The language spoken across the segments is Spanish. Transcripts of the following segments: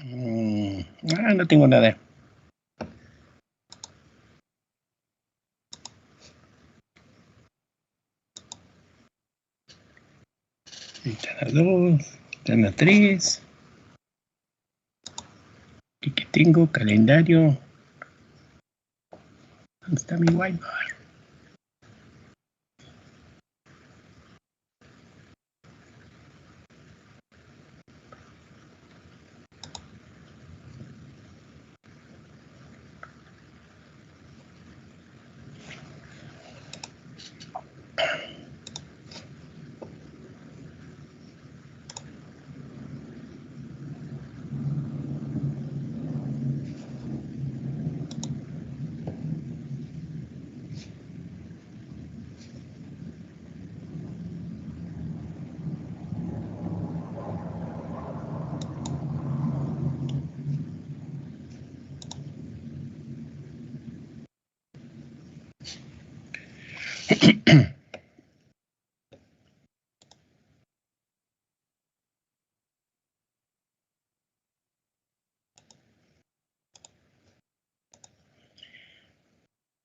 No tengo nada. Ventana 2, ventana 3. ¿Y qué tengo? Calendario. ¿Dónde está mi whiteboard?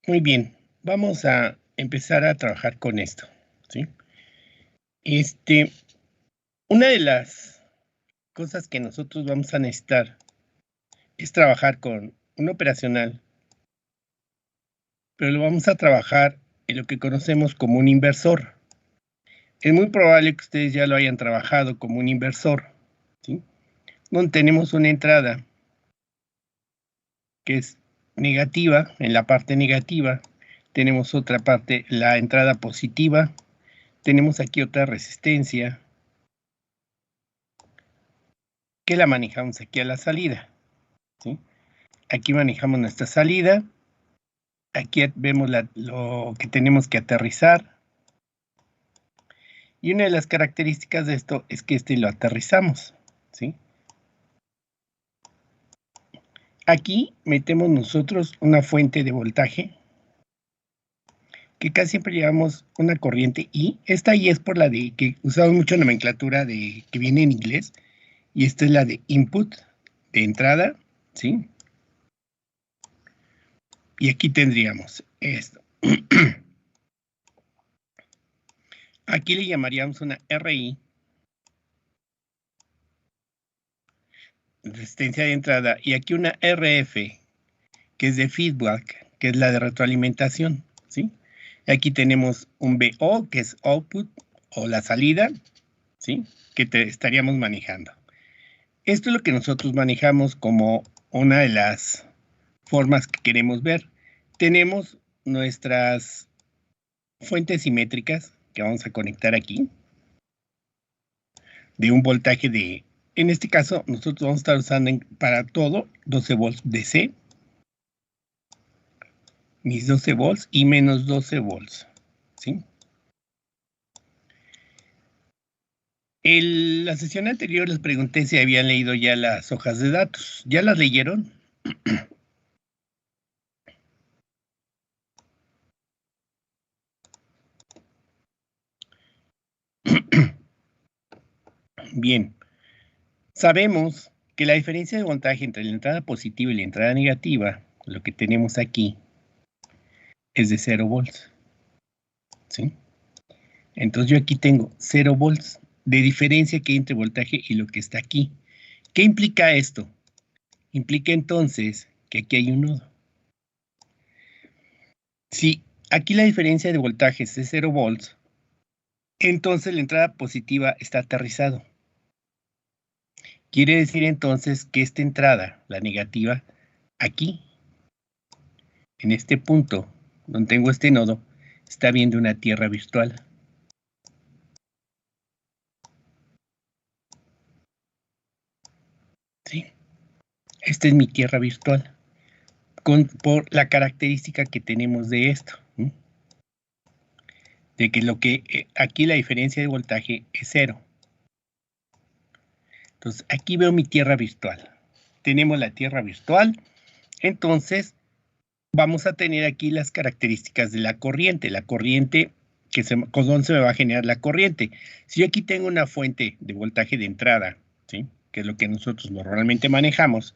Muy bien, vamos a empezar a trabajar con esto, ¿sí? Una de las cosas que nosotros vamos a necesitar es trabajar con un operacional, pero lo vamos a trabajar en lo que conocemos como un inversor. Es muy probable que ustedes ya lo hayan trabajado como un inversor, ¿sí? Donde tenemos una entrada que es negativa, en la parte negativa, tenemos otra parte, la entrada positiva, tenemos aquí otra resistencia, que la manejamos aquí a la salida, ¿sí? Aquí manejamos nuestra salida, aquí vemos lo que tenemos que aterrizar, y una de las características de esto es que lo aterrizamos, ¿sí? Aquí metemos nosotros una fuente de voltaje, que casi siempre llevamos una corriente I. Esta I es por la de que usamos mucho nomenclatura de que viene en inglés, y esta es la de input, de entrada, ¿sí? Y aquí tendríamos esto. Aquí le llamaríamos una RI, resistencia de entrada, y aquí una RF, que es de feedback, que es la de retroalimentación, ¿sí? Aquí tenemos un BO, que es output, o la salida, ¿sí? Que estaríamos manejando. Esto es lo que nosotros manejamos como una de las formas que queremos ver. Tenemos nuestras fuentes simétricas que vamos a conectar aquí, de un voltaje de, en este caso, nosotros vamos a estar usando para todo 12 volts DC, mis 12 volts y menos 12 volts, ¿sí? La sesión anterior les pregunté si habían leído ya las hojas de datos. ¿Ya las leyeron? Bien. Sabemos que la diferencia de voltaje entre la entrada positiva y la entrada negativa, lo que tenemos aquí, es de 0 volts, ¿sí? Entonces yo aquí tengo 0 volts de diferencia que hay entre voltaje y lo que está aquí. ¿Qué implica esto? Implica entonces que aquí hay un nodo. Si aquí la diferencia de voltaje es de 0 volts, entonces la entrada positiva está aterrizado. Quiere decir entonces que esta entrada, la negativa, aquí, en este punto donde tengo este nodo, está viendo una tierra virtual. ¿Sí? Esta es mi tierra virtual, por la característica que tenemos de esto, ¿sí? De que aquí la diferencia de voltaje es 0. Entonces, aquí veo mi tierra virtual. Tenemos la tierra virtual, entonces vamos a tener aquí las características de la corriente. La corriente, con dónde se me va a generar la corriente. Si yo aquí tengo una fuente de voltaje de entrada, ¿sí? que es lo que nosotros normalmente manejamos,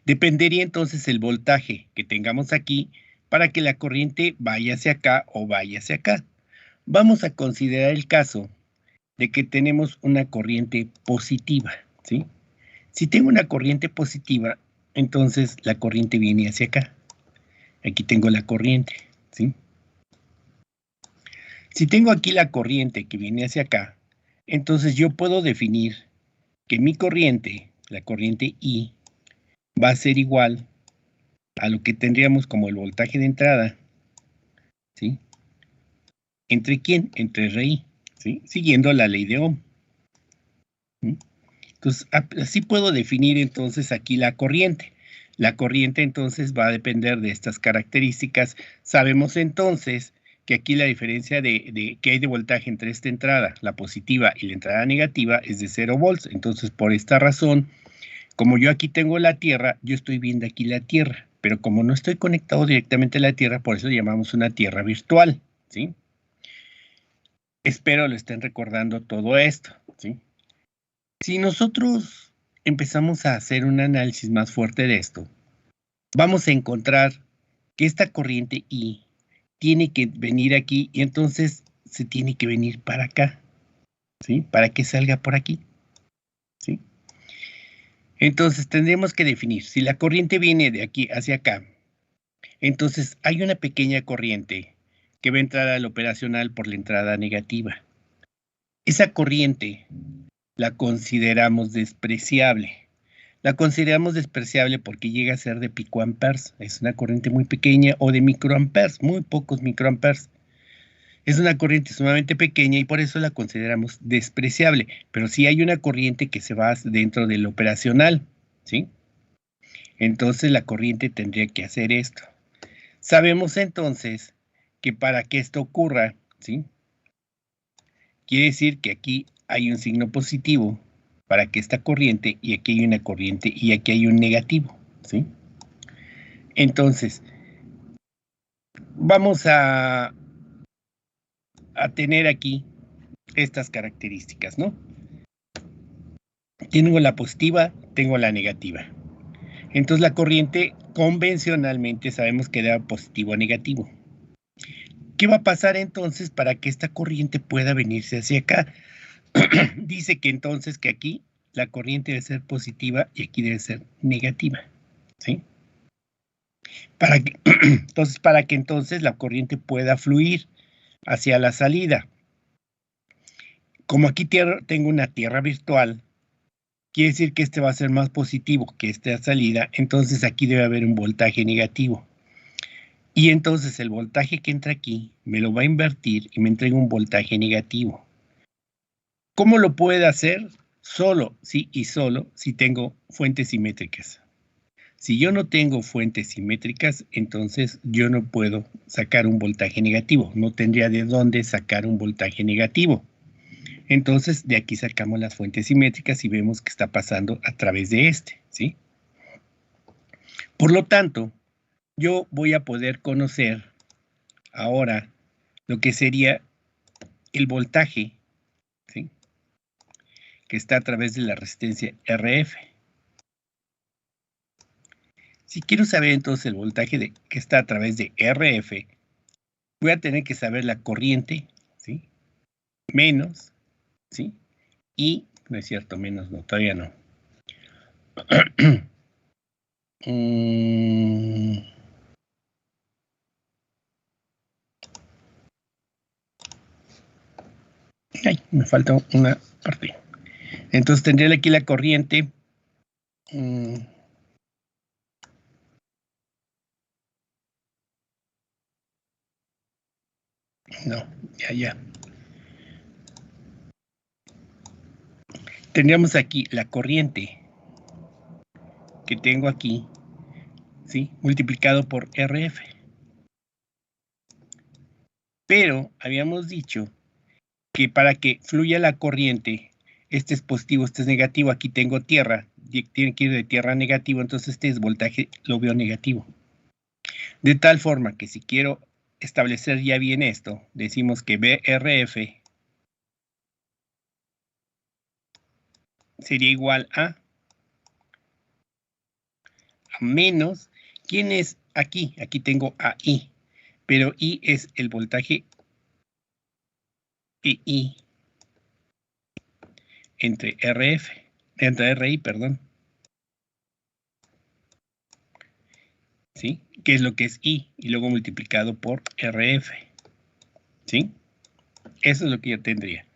dependería entonces el voltaje que tengamos aquí para que la corriente vaya hacia acá o vaya hacia acá. Vamos a considerar el caso de que tenemos una corriente positiva, ¿sí? Si tengo una corriente positiva, entonces la corriente viene hacia acá. Aquí tengo la corriente, ¿sí? Si tengo aquí la corriente que viene hacia acá, entonces yo puedo definir que mi corriente, la corriente I, va a ser igual a lo que tendríamos como el voltaje de entrada, ¿sí? ¿Entre quién? Entre RI, ¿sí? Siguiendo la ley de Ohm. ¿Sí? Entonces, así puedo definir entonces aquí la corriente. La corriente entonces va a depender de estas características. Sabemos entonces que aquí la diferencia que hay de voltaje entre esta entrada, la positiva, y la entrada negativa es de 0 volts. Entonces, por esta razón, como yo aquí tengo la Tierra, yo estoy viendo aquí la Tierra. Pero como no estoy conectado directamente a la Tierra, por eso llamamos una Tierra virtual, ¿sí? Espero lo estén recordando todo esto, ¿sí? Si nosotros empezamos a hacer un análisis más fuerte de esto, vamos a encontrar que esta corriente I tiene que venir aquí y entonces se tiene que venir para acá, ¿sí? Para que salga por aquí, ¿sí? Entonces tendremos que definir, si la corriente viene de aquí hacia acá, entonces hay una pequeña corriente que va a entrar al operacional por la entrada negativa. Esa corriente la consideramos despreciable. La consideramos despreciable porque llega a ser de picoamperes. Es una corriente muy pequeña, o de microamperes, muy pocos microamperes. Es una corriente sumamente pequeña y por eso la consideramos despreciable. Pero sí hay una corriente que se va dentro del operacional, ¿sí? Entonces la corriente tendría que hacer esto. Sabemos entonces que para que esto ocurra, ¿sí? Quiere decir que aquí hay un signo positivo para que esta corriente, y aquí hay una corriente, y aquí hay un negativo, ¿sí? Entonces, vamos a tener aquí estas características, ¿no? Tengo la positiva, tengo la negativa. Entonces, la corriente convencionalmente sabemos que da positivo a negativo. ¿Qué va a pasar entonces para que esta corriente pueda venirse hacia acá? Dice que entonces que aquí la corriente debe ser positiva y aquí debe ser negativa, ¿sí? Entonces, para que entonces la corriente pueda fluir hacia la salida. Como aquí tengo una tierra virtual, quiere decir que este va a ser más positivo que esta salida, entonces aquí debe haber un voltaje negativo. Y entonces el voltaje que entra aquí me lo va a invertir y me entrega un voltaje negativo. ¿Cómo lo puede hacer? Solo, sí, y solo si tengo fuentes simétricas. Si yo no tengo fuentes simétricas, entonces yo no puedo sacar un voltaje negativo. No tendría de dónde sacar un voltaje negativo. Entonces, de aquí sacamos las fuentes simétricas y vemos que está pasando a través de este, ¿sí? Por lo tanto, yo voy a poder conocer ahora lo que sería el voltaje, ¿sí? Que está a través de la resistencia RF. Si quiero saber entonces el voltaje que está a través de RF, voy a tener que saber la corriente, ¿sí? Menos, ¿sí? Y, no es cierto, menos no, todavía no. Ay, me falta una parte. Entonces tendría aquí la corriente. No, ya. Tendríamos aquí la corriente que tengo aquí, ¿sí? Multiplicado por RF. Pero habíamos dicho que para que fluya la corriente, este es positivo, este es negativo, aquí tengo tierra, tiene que ir de tierra a negativo, entonces este desvoltaje lo veo negativo. De tal forma que si quiero establecer ya bien esto, decimos que BRF, sería igual a menos, ¿quién es aquí? Aquí tengo a I, pero I es el voltaje I entre entre RI, perdón. ¿Sí? ¿Qué es lo que es I? Y luego multiplicado por RF. ¿Sí? Eso es lo que yo tendría.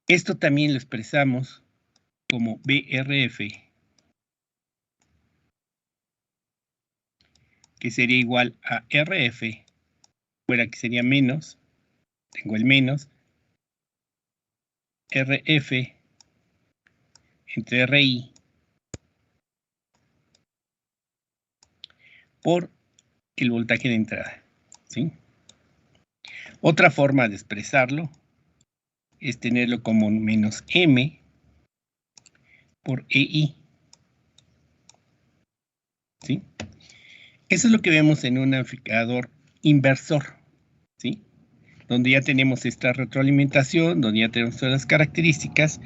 Esto también lo expresamos como BRF, que sería igual a RF, fuera que sería menos, tengo el menos, RF entre RI por el voltaje de entrada. ¿Sí? Otra forma de expresarlo es tenerlo como menos M por EI. ¿Sí? Eso es lo que vemos en un amplificador inversor, ¿sí? Donde ya tenemos esta retroalimentación, donde ya tenemos todas las características,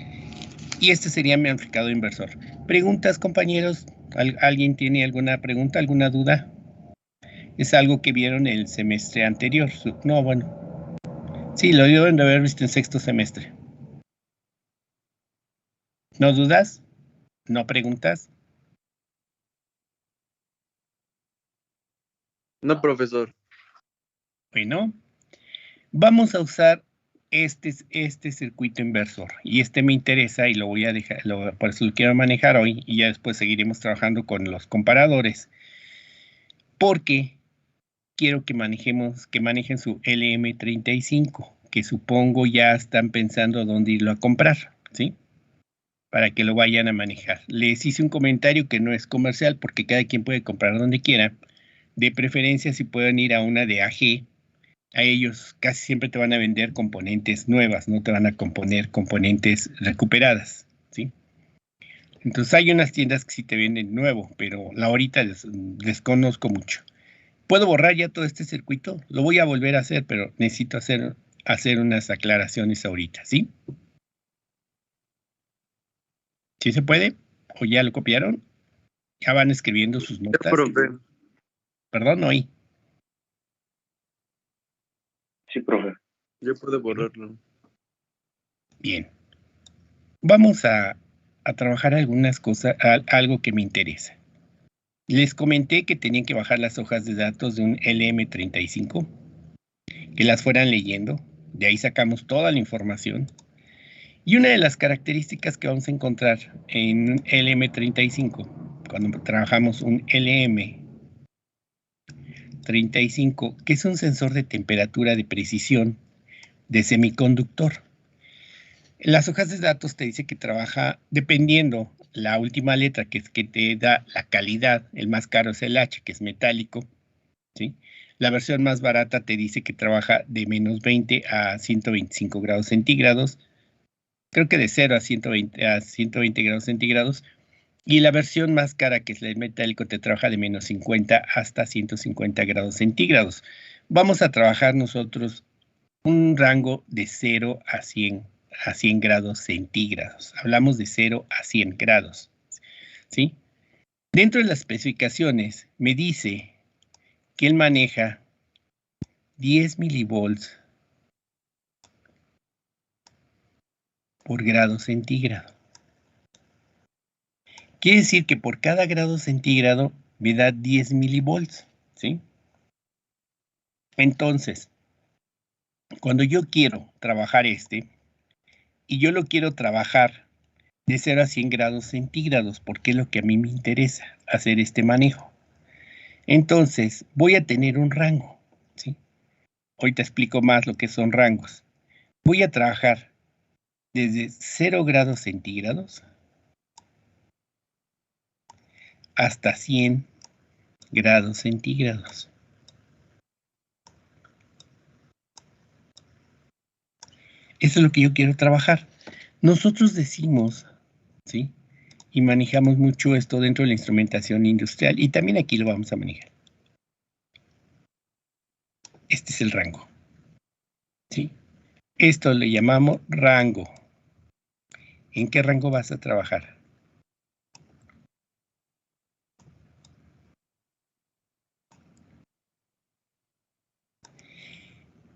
y este sería mi amplificador inversor. ¿Preguntas, compañeros? ¿Alguien tiene alguna pregunta, alguna duda? Es algo que vieron el semestre anterior. No, bueno. Sí, lo deben de haber visto en sexto semestre. ¿No dudas? ¿No preguntas? No, profesor. Bueno, vamos a usar este circuito inversor. Y este me interesa y lo voy a dejar, por eso lo quiero manejar hoy y ya después seguiremos trabajando con los comparadores. Porque quiero que manejen su LM35, que supongo ya están pensando dónde irlo a comprar, ¿sí? Para que lo vayan a manejar. Les hice un comentario que no es comercial porque cada quien puede comprar donde quiera. De preferencia si pueden ir a una de AG, a ellos casi siempre te van a vender componentes nuevas, no te van a componer componentes recuperadas, ¿sí? Entonces hay unas tiendas que sí te venden nuevo, pero la ahorita desconozco mucho. ¿Puedo borrar ya todo este circuito? Lo voy a volver a hacer, pero necesito hacer unas aclaraciones ahorita, ¿sí? ¿Sí se puede? ¿O ya lo copiaron? ¿Ya van escribiendo sus notas? Profe. Perdón, no oí. Sí, profe. Yo puedo borrarlo. Bien. Vamos a trabajar algunas cosas, algo que me interesa. Les comenté que tenían que bajar las hojas de datos de un LM35, que las fueran leyendo. De ahí sacamos toda la información. Y una de las características que vamos a encontrar en un LM35, cuando trabajamos un LM35, que es un sensor de temperatura de precisión de semiconductor. Las hojas de datos te dice que trabaja dependiendo la última letra, que es que te da la calidad. El más caro es el H, que es metálico, ¿sí? La versión más barata te dice que trabaja de menos 20 a 125 grados centígrados. Creo que de 0 a 120 grados centígrados. Y la versión más cara, que es el metálico, te trabaja de menos 50 hasta 150 grados centígrados. Vamos a trabajar nosotros un rango de 0 a 100 grados centígrados. Hablamos de 0 a 100 grados, ¿sí? Dentro de las especificaciones me dice que él maneja 10 milivolts por grado centígrado. Quiere decir que por cada grado centígrado me da 10 milivolts, ¿sí? Entonces, cuando yo quiero trabajar y yo lo quiero trabajar de 0 a 100 grados centígrados, porque es lo que a mí me interesa, hacer este manejo. Entonces, voy a tener un rango, ¿sí? Hoy te explico más lo que son rangos. Voy a trabajar desde 0 grados centígrados hasta 100 grados centígrados. Eso es lo que yo quiero trabajar. Nosotros decimos, ¿sí? Y manejamos mucho esto dentro de la instrumentación industrial y también aquí lo vamos a manejar. Este es el rango, ¿sí? Esto le llamamos rango. ¿En qué rango vas a trabajar?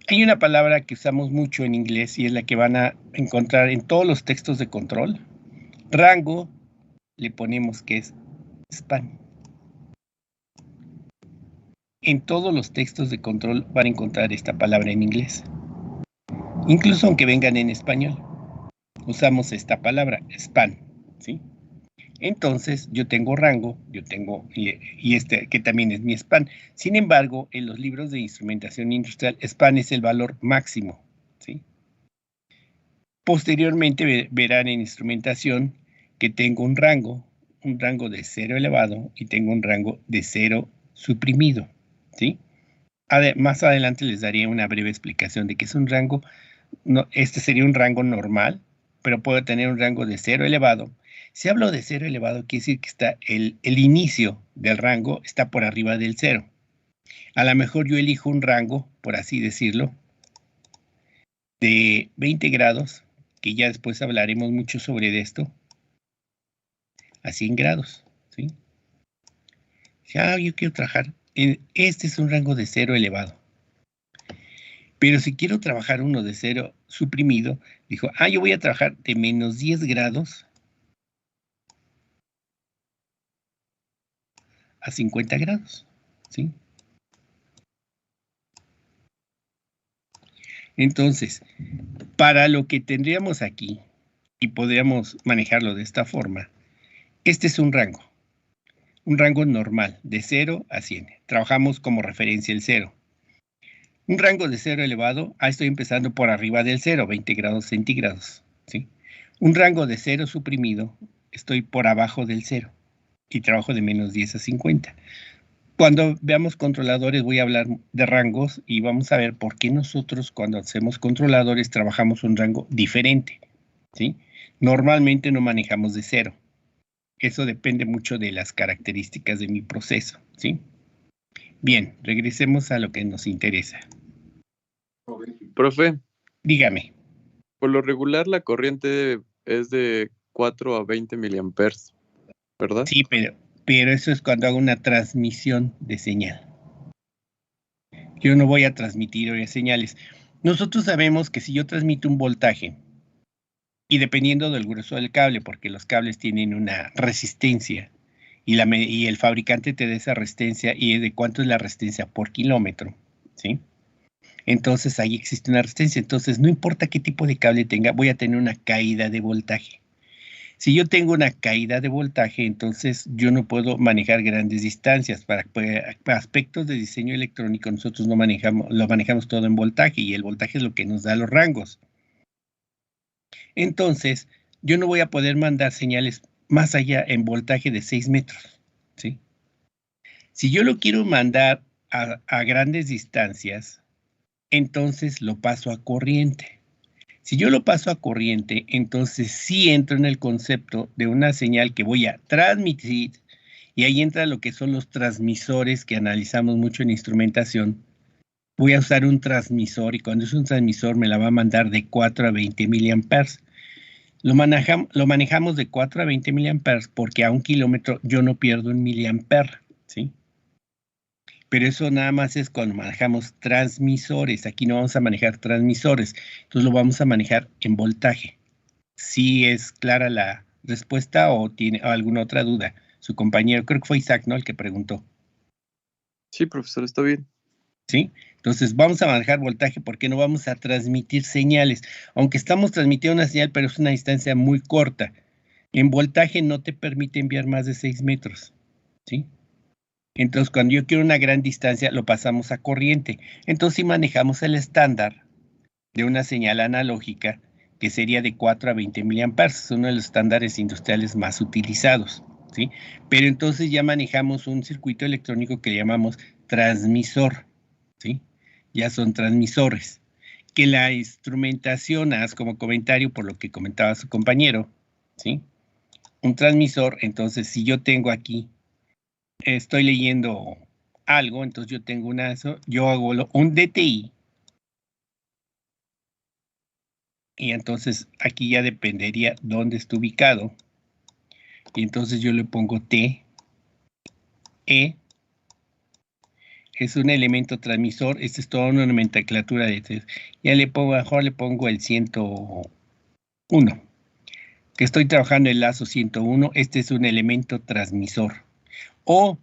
Hay una palabra que usamos mucho en inglés y es la que van a encontrar en todos los textos de control. Rango, le ponemos que es span. En todos los textos de control van a encontrar esta palabra en inglés. Incluso aunque vengan en español, usamos esta palabra, span, ¿sí? Entonces, yo tengo rango, yo tengo, y este que también es mi span. Sin embargo, en los libros de instrumentación industrial, span es el valor máximo, ¿sí? Posteriormente verán en instrumentación que tengo un rango de 0 elevado y tengo un rango de 0 suprimido, ¿sí? Más adelante les daré una breve explicación de qué es un rango. No, este sería un rango normal, pero puedo tener un rango de 0 elevado. Si hablo de 0 elevado, quiere decir que está el inicio del rango está por arriba del 0. A lo mejor yo elijo un rango, por así decirlo, de 20 grados, que ya después hablaremos mucho sobre esto, a 100 grados, ¿sí? Yo quiero trabajar este es un rango de 0 elevado. Pero si quiero trabajar uno de 0 suprimido, dijo, yo voy a trabajar de menos 10 grados a 50 grados, ¿sí? Entonces, para lo que tendríamos aquí, y podríamos manejarlo de esta forma, este es un rango normal, de 0 a 100. Trabajamos como referencia el 0. Un rango de 0 elevado, estoy empezando por arriba del 0, 20 grados centígrados, ¿sí? Un rango de 0 suprimido, estoy por abajo del 0 y trabajo de menos 10 a 50. Cuando veamos controladores voy a hablar de rangos y vamos a ver por qué nosotros cuando hacemos controladores trabajamos un rango diferente, ¿sí? Normalmente no manejamos de 0. Eso depende mucho de las características de mi proceso, ¿sí? Bien, regresemos a lo que nos interesa. Profe, Dígame. por lo regular la corriente es de 4 a 20 miliamperes, ¿verdad? Sí, pero eso es cuando hago una transmisión de señal. Yo no voy a transmitir señales. Nosotros sabemos que si yo transmito un voltaje, y dependiendo del grueso del cable, porque los cables tienen una resistencia, y el fabricante te da esa resistencia, y de cuánto es la resistencia por kilómetro, ¿sí? Entonces ahí existe una resistencia. Entonces no importa qué tipo de cable tenga, voy a tener una caída de voltaje. Si yo tengo una caída de voltaje, entonces yo no puedo manejar grandes distancias. Para aspectos de diseño electrónico, nosotros no manejamos, lo manejamos todo en voltaje y el voltaje es lo que nos da los rangos. Entonces, yo no voy a poder mandar señales más allá en voltaje de 6 metros, ¿sí? Si yo lo quiero mandar a grandes distancias, entonces lo paso a corriente. Si yo lo paso a corriente, entonces sí entro en el concepto de una señal que voy a transmitir, y ahí entra lo que son los transmisores que analizamos mucho en instrumentación. Voy a usar un transmisor y cuando es un transmisor me la va a mandar de 4 a 20 miliamperes. Lo manejamos de 4 a 20 miliamperes porque a 1 kilómetro yo no pierdo 1 miliamper, ¿sí? Pero eso nada más es cuando manejamos transmisores. Aquí no vamos a manejar transmisores, entonces lo vamos a manejar en voltaje. ¿Sí es clara la respuesta o tiene alguna otra duda? Su compañero, creo que fue Isaac, ¿no? El que preguntó. Sí, profesor, está bien. ¿Sí? Entonces vamos a manejar voltaje porque no vamos a transmitir señales. Aunque estamos transmitiendo una señal, pero es una distancia muy corta. En voltaje no te permite enviar más de 6 metros, ¿sí? Entonces, cuando yo quiero una gran distancia, lo pasamos a corriente. Entonces, si manejamos el estándar de una señal analógica, que sería de 4 a 20 miliamperes, es uno de los estándares industriales más utilizados, ¿sí? Pero entonces ya manejamos un circuito electrónico que llamamos transmisor, ¿sí? Ya son transmisores. Que la instrumentación, haz como comentario por lo que comentaba su compañero, ¿sí? Un transmisor, entonces, si yo tengo aquí estoy leyendo algo, entonces yo tengo yo hago un DTI. Y entonces aquí ya dependería dónde está ubicado. Y entonces yo le pongo T, E. Es un elemento transmisor. Esta es toda una nomenclatura de T. Ya le pongo, mejor le pongo el 101. Que estoy trabajando el lazo 101. Este es un elemento transmisor. O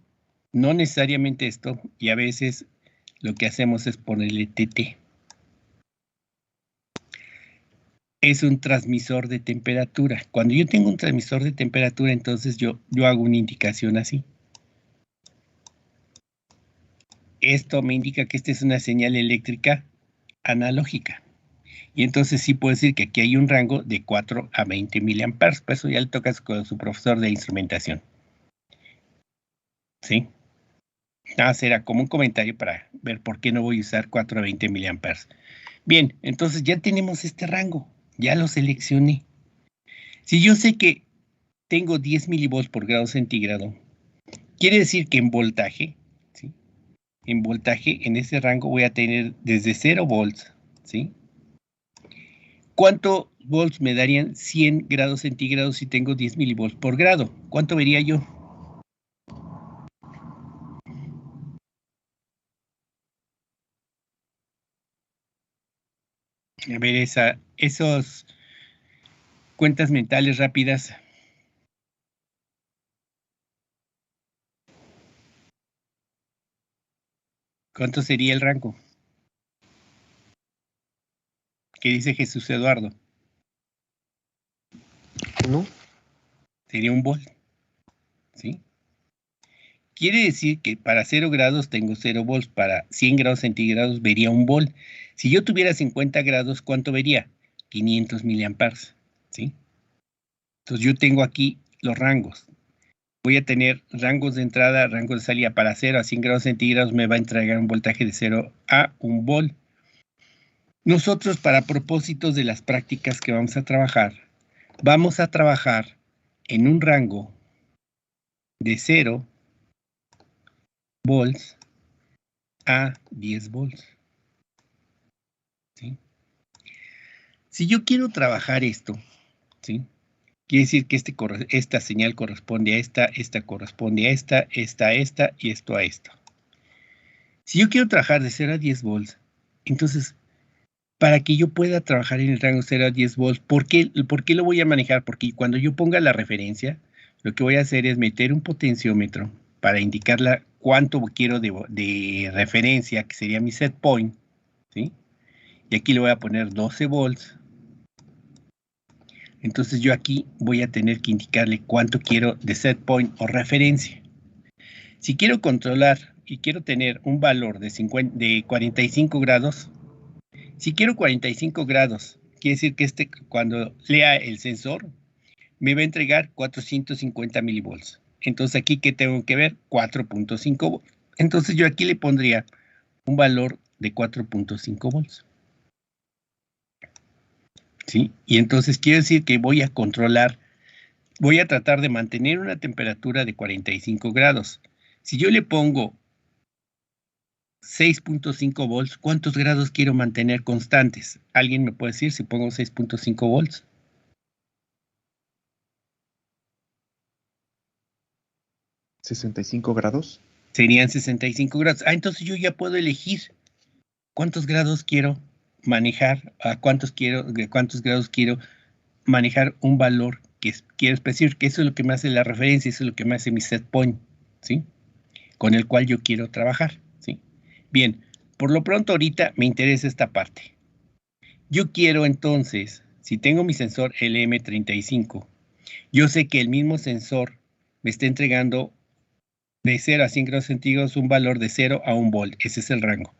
no necesariamente esto. Y a veces lo que hacemos es ponerle TT. Es un transmisor de temperatura. Cuando yo tengo un transmisor de temperatura, entonces yo hago una indicación así. Esto me indica que esta es una señal eléctrica analógica. Y entonces sí puedo decir que aquí hay un rango de 4 a 20 miliamperes. Por eso ya le tocas con su profesor de instrumentación. ¿Sí? Nada, será como un comentario para ver por qué no voy a usar 4 a 20 miliamperes. Bien, entonces ya tenemos este rango. Ya lo seleccioné. Si yo sé que tengo 10 milivolts por grado centígrado, quiere decir que en voltaje, ¿sí? En voltaje, en ese rango voy a tener desde 0 volts, ¿sí? ¿Cuántos volts me darían 100 grados centígrados si tengo 10 milivolts por grado? ¿Cuánto vería yo? A ver, esos cuentas mentales rápidas. ¿Cuánto sería el rango? ¿Qué dice Jesús Eduardo? ¿No? Sería un volt, ¿sí? Quiere decir que para 0 grados tengo 0 volts, para 100 grados centígrados vería un volt. Si yo tuviera 50 grados, ¿cuánto vería? 500 miliamperes, ¿sí? Entonces yo tengo aquí los rangos. Voy a tener rangos de entrada, rangos de salida. Para 0 a 100 grados centígrados me va a entregar un voltaje de 0 a 1 volt. Nosotros, para propósitos de las prácticas que vamos a trabajar en un rango de 0 volts a 10 volts. ¿Sí? Si yo quiero trabajar esto, ¿sí? Quiere decir que esta señal corresponde a esta corresponde a esta y esto a esto. Si yo quiero trabajar de 0 a 10 volts, entonces, para que yo pueda trabajar en el rango 0 a 10 volts, ¿por qué lo voy a manejar? Porque cuando yo ponga la referencia, lo que voy a hacer es meter un potenciómetro para indicarla cuánto quiero de referencia, que sería mi set point, ¿sí? Y aquí le voy a poner 12 volts. Entonces yo aquí voy a tener que indicarle cuánto quiero de set point o referencia. Si quiero controlar y quiero tener un valor de 45 grados, si quiero 45 grados, quiere decir que cuando lea el sensor, me va a entregar 450 milivolts. Entonces aquí, ¿qué tengo que ver? 4.5 volts. Entonces yo aquí le pondría un valor de 4.5 volts. ¿Sí? Y entonces quiere decir que voy a controlar, voy a tratar de mantener una temperatura de 45 grados. Si yo le pongo 6.5 volts, ¿cuántos grados quiero mantener constantes? ¿Alguien me puede decir si pongo 6.5 volts? ¿65 grados? Serían 65 grados. Ah, entonces yo ya puedo elegir cuántos grados quiero manejar, a cuántos grados quiero manejar un valor que quiero especificar, que eso es lo que me hace la referencia, eso es lo que me hace mi set point, ¿sí? Con el cual yo quiero trabajar, ¿sí? Bien, por lo pronto ahorita me interesa esta parte. Yo quiero entonces, si tengo mi sensor LM35, yo sé que el mismo sensor me está entregando de 0 a 100 grados centígrados un valor de 0 a 1 volt, ese es el rango.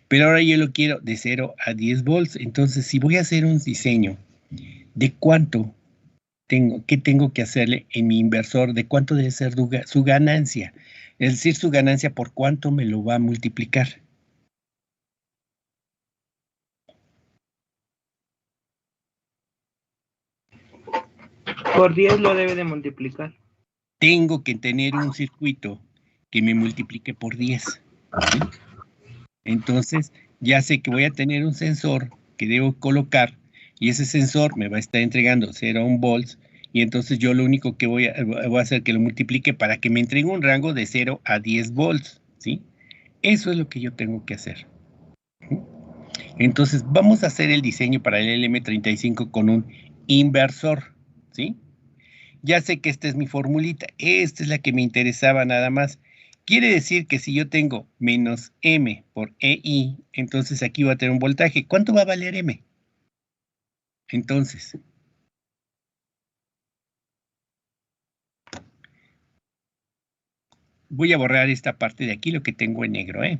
Pero ahora yo lo quiero de 0 a 10 volts, entonces si voy a hacer un diseño de cuánto qué tengo que hacerle en mi inversor, de cuánto debe ser su ganancia, es decir, su ganancia por cuánto me lo va a multiplicar. Por 10 lo debe de multiplicar. Tengo que tener un circuito que me multiplique por 10. ¿Sí? Entonces, ya sé que voy a tener un sensor que debo colocar y ese sensor me va a estar entregando 0 a 1 volts, y entonces yo lo único que voy a hacer que lo multiplique para que me entregue un rango de 0 a 10 volts, ¿sí? Eso es lo que yo tengo que hacer. Entonces vamos a hacer el diseño para el LM35 con un inversor, ¿sí? Ya sé que esta es mi formulita, esta es la que me interesaba nada más. Quiere decir que si yo tengo menos M por EI, entonces aquí va a tener un voltaje. ¿Cuánto va a valer M? Entonces, voy a borrar esta parte de aquí, lo que tengo en negro, ¿eh?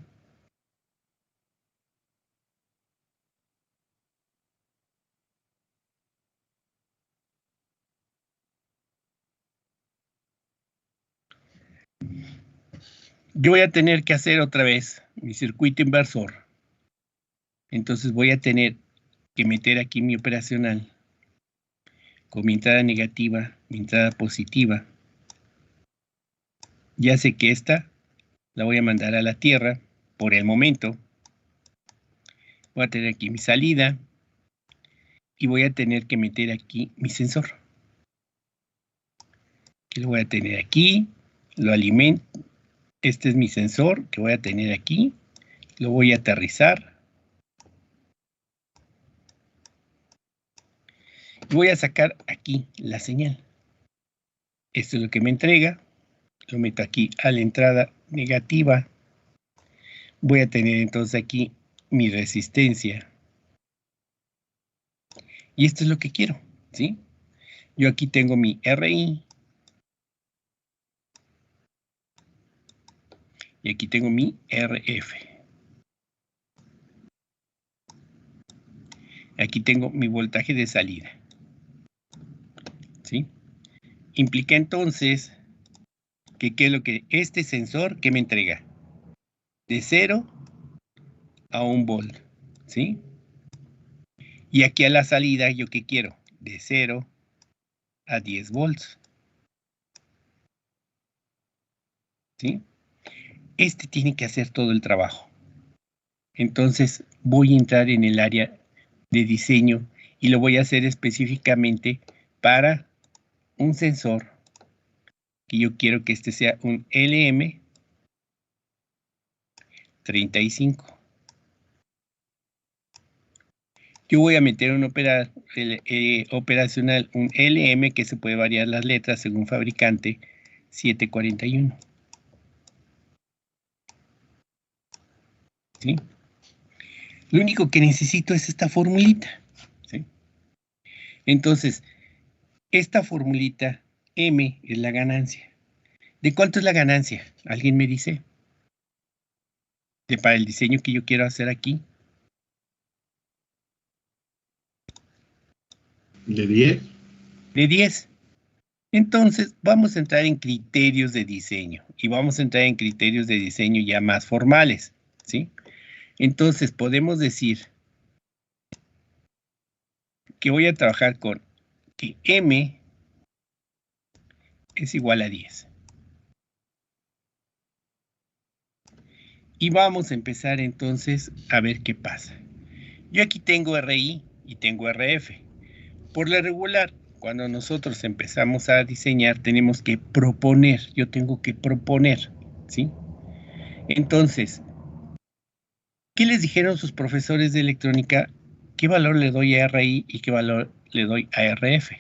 Yo voy a tener que hacer otra vez mi circuito inversor. Entonces voy a tener que meter aquí mi operacional con mi entrada negativa, mi entrada positiva. Ya sé que esta la voy a mandar a la tierra por el momento. Voy a tener aquí mi salida y voy a tener que meter aquí mi sensor. Que lo voy a tener aquí, lo alimento. Este es mi sensor que voy a tener aquí. Lo voy a aterrizar. Y voy a sacar aquí la señal. Esto es lo que me entrega. Lo meto aquí a la entrada negativa. Voy a tener entonces aquí mi resistencia. Y esto es lo que quiero, ¿sí? Yo aquí tengo mi RI. Y aquí tengo mi RF. Aquí tengo mi voltaje de salida, ¿sí? Implica entonces que ¿qué es lo que este sensor que me entrega? De 0 a 1 volt, ¿sí? Y aquí a la salida, ¿yo qué quiero? De 0 a 10 volts, ¿sí? Este tiene que hacer todo el trabajo. Entonces voy a entrar en el área de diseño y lo voy a hacer específicamente para un sensor que yo quiero que este sea un LM35. Yo voy a meter un operacional, un LM que se puede variar las letras según fabricante, 741. ¿Sí? Lo único que necesito es esta formulita. ¿Sí? Entonces, esta formulita M es la ganancia. ¿De cuánto es la ganancia? ¿Alguien me dice? Para el diseño que yo quiero hacer aquí. ¿De 10? De 10. Entonces, vamos a entrar en criterios de diseño y vamos a entrar en criterios de diseño ya más formales, ¿sí? Entonces, podemos decir que voy a trabajar con que M es igual a 10. Y vamos a empezar entonces a ver qué pasa. Yo aquí tengo RI y tengo RF. Por lo regular, cuando nosotros empezamos a diseñar, tenemos que proponer. Yo tengo que proponer, ¿sí? Entonces, ¿qué les dijeron sus profesores de electrónica? ¿Qué valor le doy a RI y qué valor le doy a RF?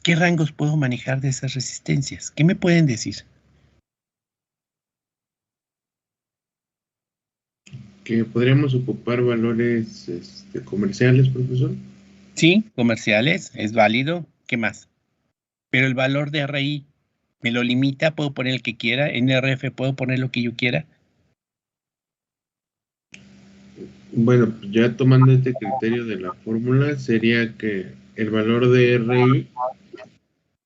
¿Qué rangos puedo manejar de esas resistencias? ¿Qué me pueden decir? Que podríamos ocupar valores comerciales, profesor. Sí, comerciales, es válido. ¿Qué más? Pero el valor de RI me lo limita, puedo poner el que quiera. En RF puedo poner lo que yo quiera. Bueno, pues ya tomando este criterio de la fórmula, sería que el valor de RI,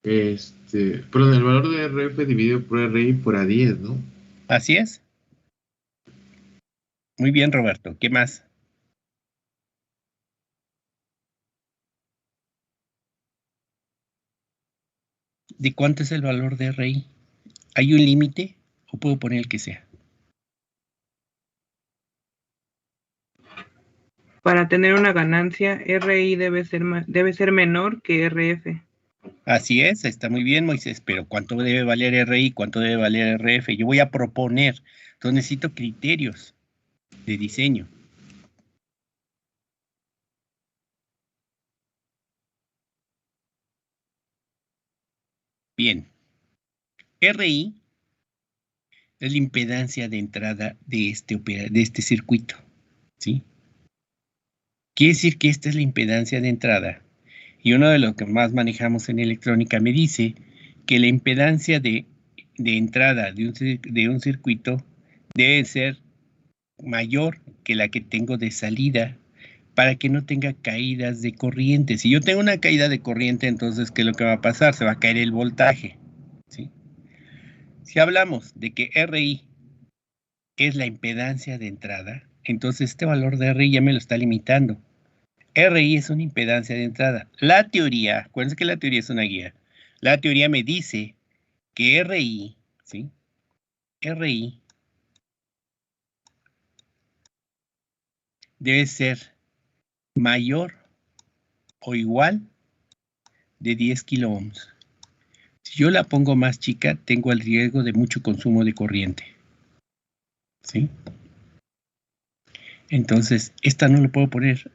perdón, el valor de RF dividido por RI por A10, ¿no? Así es. Muy bien, Roberto. ¿Qué más? ¿De cuánto es el valor de RI? ¿Hay un límite o puedo poner el que sea? Para tener una ganancia, RI debe ser menor que RF. Así es, está muy bien, Moisés, pero ¿cuánto debe valer RI? ¿Cuánto debe valer RF? Yo voy a proponer, entonces necesito criterios de diseño. Bien, RI es la impedancia de entrada de este circuito, ¿sí? Quiere decir que esta es la impedancia de entrada. Y uno de los que más manejamos en electrónica me dice que la impedancia de entrada de un circuito debe ser mayor que la que tengo de salida para que no tenga caídas de corriente. Si yo tengo una caída de corriente, entonces, ¿qué es lo que va a pasar? Se va a caer el voltaje, ¿sí? Si hablamos de que RI es la impedancia de entrada, entonces este valor de RI ya me lo está limitando. RI es una impedancia de entrada. La teoría, acuérdense que la teoría es una guía. La teoría me dice que RI, ¿sí? RI debe ser mayor o igual de 10 kilo ohms. Si yo la pongo más chica, tengo el riesgo de mucho consumo de corriente, ¿sí? Entonces, esta no le puedo poner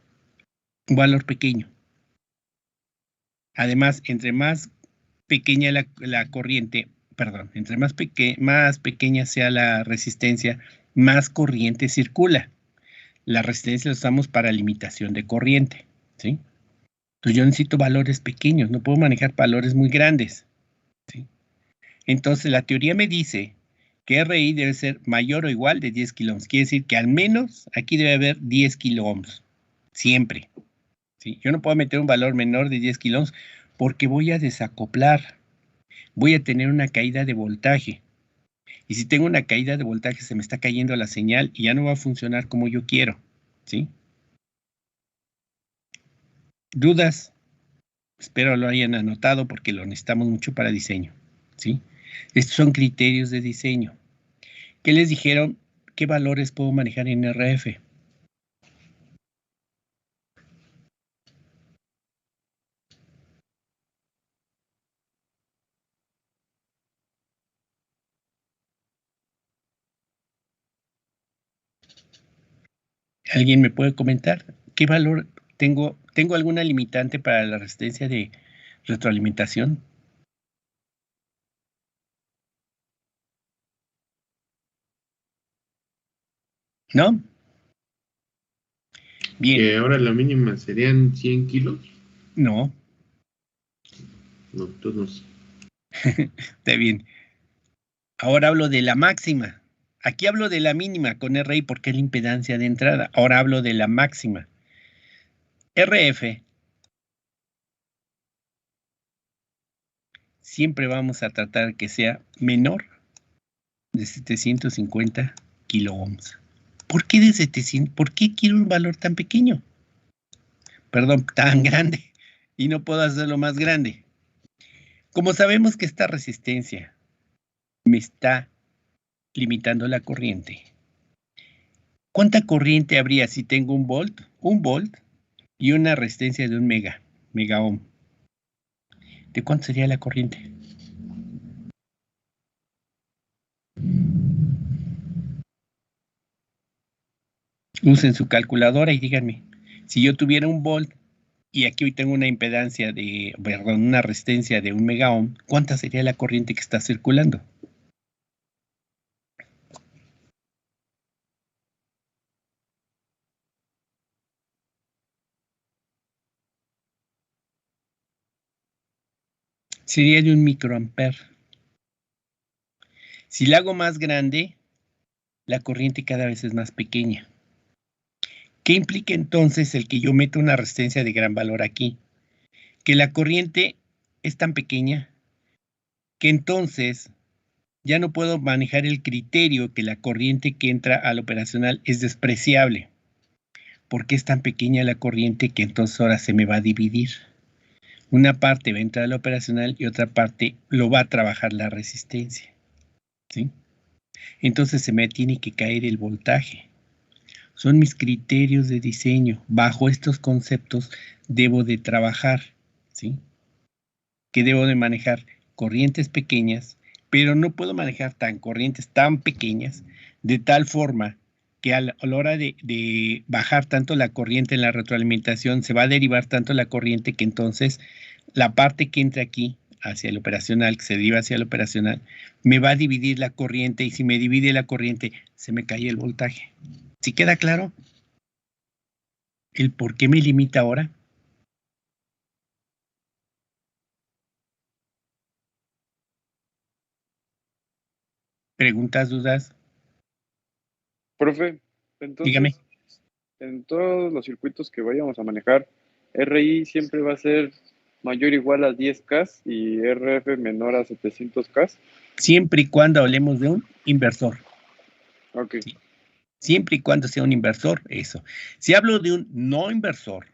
un valor pequeño. Además, entre más pequeña la corriente, perdón, entre más pequeña sea la resistencia, más corriente circula. La resistencia la usamos para limitación de corriente, ¿sí? Entonces yo necesito valores pequeños, no puedo manejar valores muy grandes, ¿sí? Entonces la teoría me dice que RI debe ser mayor o igual de 10 kilo ohms. Quiere decir que al menos aquí debe haber 10 kilo ohms, siempre, ¿sí? Yo no puedo meter un valor menor de 10 kilo ohms porque voy a desacoplar, voy a tener una caída de voltaje. Y si tengo una caída de voltaje, se me está cayendo la señal y ya no va a funcionar como yo quiero, ¿sí? ¿Dudas? Espero lo hayan anotado porque lo necesitamos mucho para diseño, ¿sí? Estos son criterios de diseño. ¿Qué les dijeron? ¿Qué valores puedo manejar en RF? ¿Alguien me puede comentar? ¿Qué valor tengo? ¿Tengo alguna limitante para la resistencia de retroalimentación? ¿No? Bien, Que ahora la mínima serían 100 kilos. no, No, entonces no sé. está bien. Ahora hablo de la máxima. Aquí hablo de la mínima con RI porque es la impedancia de entrada. Ahora hablo de la máxima. RF siempre vamos a tratar que sea menor de 750 kilo ohms. ¿Por qué de 700? ¿Por qué quiero un valor tan pequeño? Perdón, tan grande. Y no puedo hacerlo más grande. Como sabemos que esta resistencia me está limitando la corriente, ¿cuánta corriente habría si tengo un volt? Un volt y una resistencia de un mega ohm. ¿De cuánto sería la corriente? Usen su calculadora y díganme, si yo tuviera un volt y aquí hoy tengo una impedancia una resistencia de un mega ohm, ¿cuánta sería la corriente que está circulando? Sería de un microamper. Si la hago más grande, la corriente cada vez es más pequeña. ¿Qué implica entonces el que yo meta una resistencia de gran valor aquí? Que la corriente es tan pequeña que entonces ya no puedo manejar el criterio que la corriente que entra al operacional es despreciable, porque es tan pequeña la corriente que entonces ahora se me va a dividir. Una parte va a entrar al operacional y otra parte lo va a trabajar la resistencia, ¿sí? Entonces se me tiene que caer el voltaje. Son mis criterios de diseño. Bajo estos conceptos debo de trabajar, ¿sí? Que debo de manejar corrientes pequeñas, pero no puedo manejar corrientes tan pequeñas de tal forma que a la hora de bajar tanto la corriente en la retroalimentación, se va a derivar tanto la corriente que entonces la parte que entra aquí hacia el operacional, que se deriva hacia el operacional, me va a dividir la corriente y si me divide la corriente, se me cae el voltaje. ¿Sí queda claro el por qué me limita ahora? ¿Preguntas, dudas? Profe, Dígame. entonces, en todos los circuitos que vayamos a manejar, RI siempre va a ser mayor o igual a 10K y RF menor a 700K. Siempre y cuando hablemos de un inversor. Ok. ¿Sí? Siempre y cuando sea un inversor, eso. Si hablo de un no inversor,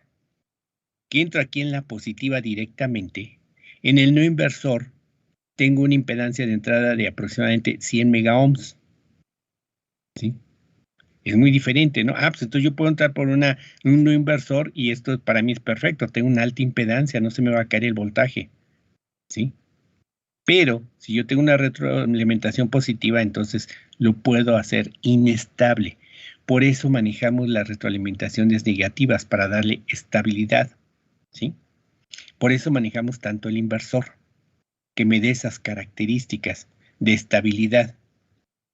que entro aquí en la positiva directamente, en el no inversor tengo una impedancia de entrada de aproximadamente 100 megaohms. ¿Sí? Es muy diferente, ¿no? Pues entonces yo puedo entrar por un no inversor y esto para mí es perfecto. Tengo una alta impedancia, no se me va a caer el voltaje. ¿Sí? Pero si yo tengo una retroalimentación positiva, entonces lo puedo hacer inestable. Por eso manejamos las retroalimentaciones negativas para darle estabilidad, ¿sí? Por eso manejamos tanto el inversor, que me dé esas características de estabilidad.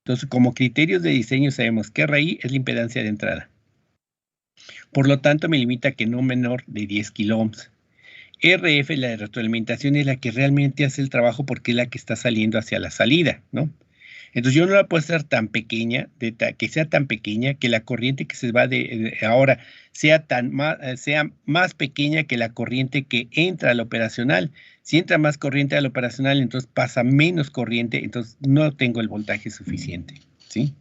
Entonces, como criterios de diseño sabemos que RI es la impedancia de entrada. Por lo tanto, me limita a que no menor de 10 kilo ohms. RF, la de retroalimentación, es la que realmente hace el trabajo porque es la que está saliendo hacia la salida, ¿no? Entonces yo no la puedo hacer tan pequeña, que sea tan pequeña, que la corriente que se va de ahora sea sea más pequeña que la corriente que entra al operacional. Si entra más corriente al operacional, entonces pasa menos corriente, entonces no tengo el voltaje suficiente, ¿sí?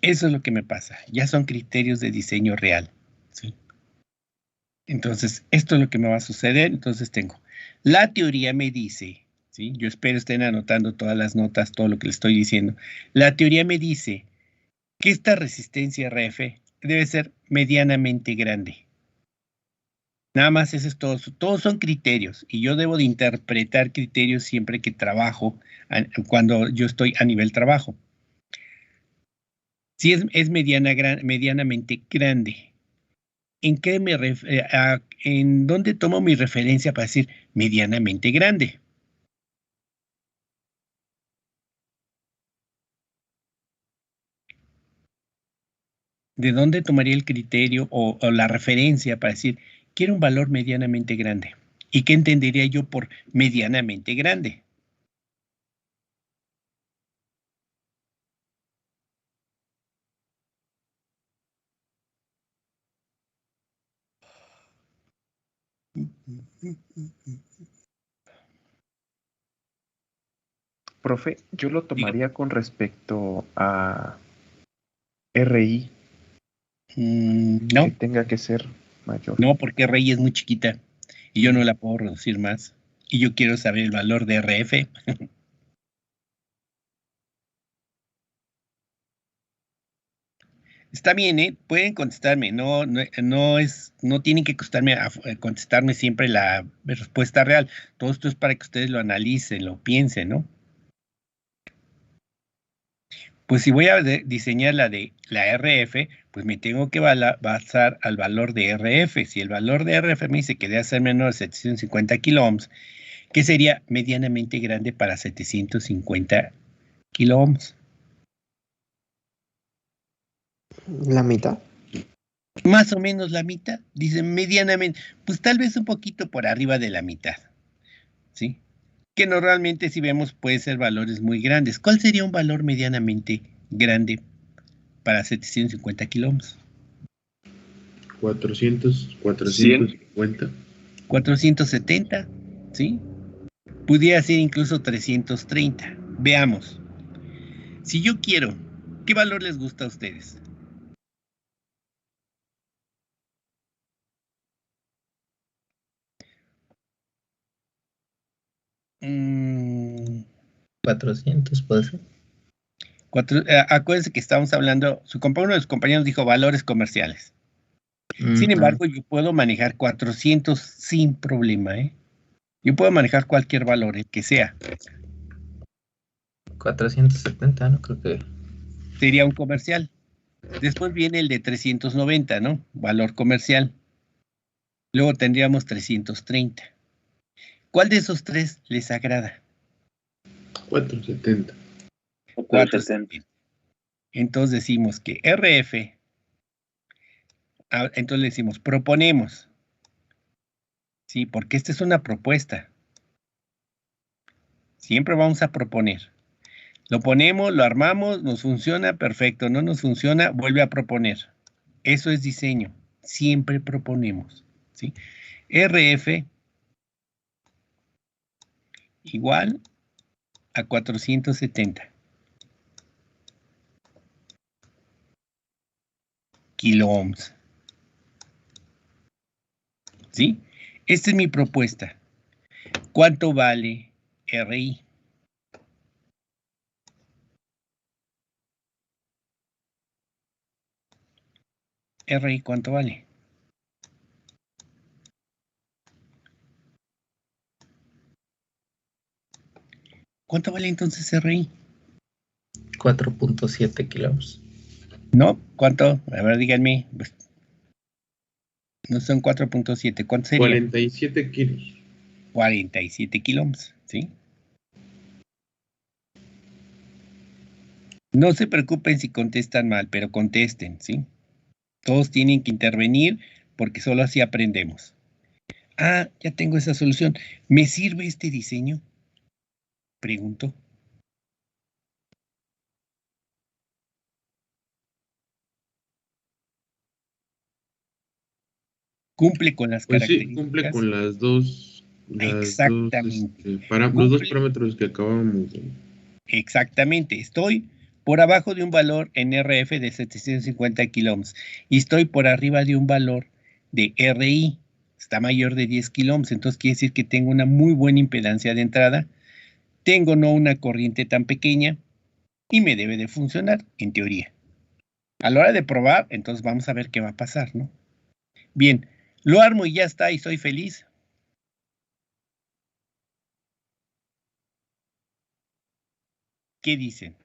Eso es lo que me pasa. Ya son criterios de diseño real, ¿sí? Entonces, esto es lo que me va a suceder. Entonces tengo, la teoría me dice, ¿sí? Yo espero estén anotando todas las notas, todo lo que les estoy diciendo. La teoría me dice que esta resistencia RF debe ser medianamente grande. Nada más eso es todo. Todos son criterios y yo debo de interpretar criterios siempre que trabajo, cuando yo estoy a nivel trabajo. Si es medianamente grande. ¿En dónde tomo mi referencia para decir medianamente grande? ¿De dónde tomaría el criterio o la referencia para decir quiero un valor medianamente grande? ¿Y qué entendería yo por medianamente grande? Profe, yo lo Digo, tomaría con respecto a RI, que no, tenga que ser mayor. no, porque RI es muy chiquita y yo no la puedo reducir más. Y yo quiero saber el valor de RF. Está bien, ¿eh? Pueden contestarme, no tienen que contestarme siempre la respuesta real. Todo esto es para que ustedes lo analicen, lo piensen, ¿no? Pues si voy a diseñar la de la RF, pues me tengo que basar al valor de RF. Si el valor de RF me dice que debe ser menor de 750 kilo ohms, que sería medianamente grande para 750 kilo ohms. La mitad. Más o menos la mitad, dicen medianamente, pues tal vez un poquito por arriba de la mitad, ¿sí? Que normalmente si vemos puede ser valores muy grandes. ¿Cuál sería un valor medianamente grande para 750 kilo ohms? 450. 470, ¿sí? Pudiera ser incluso 330. Veamos. Si yo quiero, ¿qué valor les gusta a ustedes? Mm, 400 puede ser. Acuérdense que estábamos hablando, uno de los compañeros dijo valores comerciales. Sin embargo, yo puedo manejar 400 sin problema, ¿eh? Yo puedo manejar cualquier valor, el que sea. 470, no creo que... Sería un comercial. Después viene el de 390, ¿no? Valor comercial. Luego tendríamos 330. ¿Cuál de esos tres les agrada? 470. 470. Entonces decimos que RF, entonces le decimos proponemos. Sí, porque esta es una propuesta. Siempre vamos a proponer. Lo ponemos, lo armamos, nos funciona, perfecto. No nos funciona, vuelve a proponer. Eso es diseño. Siempre proponemos. ¿Sí? RF igual a 470 kiloohms. ¿Sí? Esta es mi propuesta. ¿Cuánto vale RI? RI, ¿cuánto vale? ¿Cuánto vale entonces RI? 4.7 kilómetros. ¿No? ¿Cuánto? A ver, díganme. No son 4.7. ¿Cuánto sería? 47 kilos. 47 kilómetros, ¿sí? No se preocupen si contestan mal, pero contesten, ¿sí? Todos tienen que intervenir porque solo así aprendemos. Ah, ya tengo esa solución. ¿Me sirve este diseño? Pregunto. Cumple con las características. Sí, cumple con las dos. Exactamente. Los dos parámetros que acabamos de... Exactamente. Estoy por abajo de un valor en RF de 750 kiloohms y estoy por arriba de un valor de RI. Está mayor de 10 kiloohms, entonces quiere decir que tengo una muy buena impedancia de entrada. Tengo no una corriente tan pequeña y me debe de funcionar, en teoría. A la hora de probar, entonces vamos a ver qué va a pasar, ¿no? Bien, lo armo y ya está y soy feliz. ¿Qué dicen?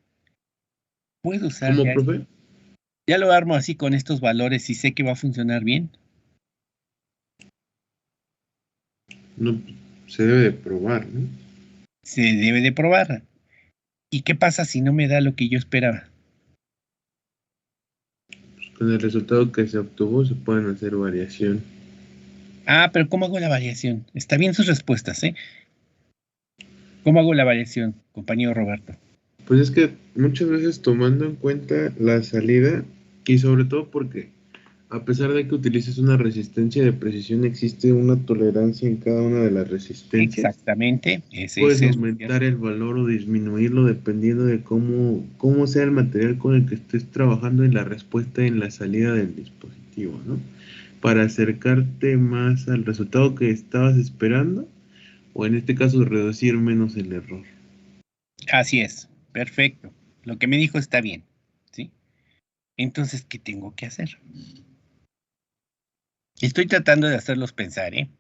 ¿Puedo usar ¿Cómo, ya? profe? Ya lo armo así con estos valores y sé que va a funcionar bien. No, se debe de probar, ¿no? Se debe de probar. ¿Y qué pasa si no me da lo que yo esperaba? Pues con el resultado que se obtuvo se pueden hacer variación. Ah, pero ¿cómo hago la variación? Está bien sus respuestas, ¿eh? ¿Cómo hago la variación, compañero Roberto? Pues es que muchas veces tomando en cuenta la salida y sobre todo porque a pesar de que utilices una resistencia de precisión, existe una tolerancia en cada una de las resistencias. Exactamente. Puedes aumentar el valor o disminuirlo dependiendo de cómo sea el material con el que estés trabajando en la respuesta en la salida del dispositivo, ¿no? Para acercarte más al resultado que estabas esperando o en este caso reducir menos el error. Así es. Perfecto. Lo que me dijo está bien, ¿sí? Entonces, ¿qué tengo que hacer? Estoy tratando de hacerlos pensar, ¿eh?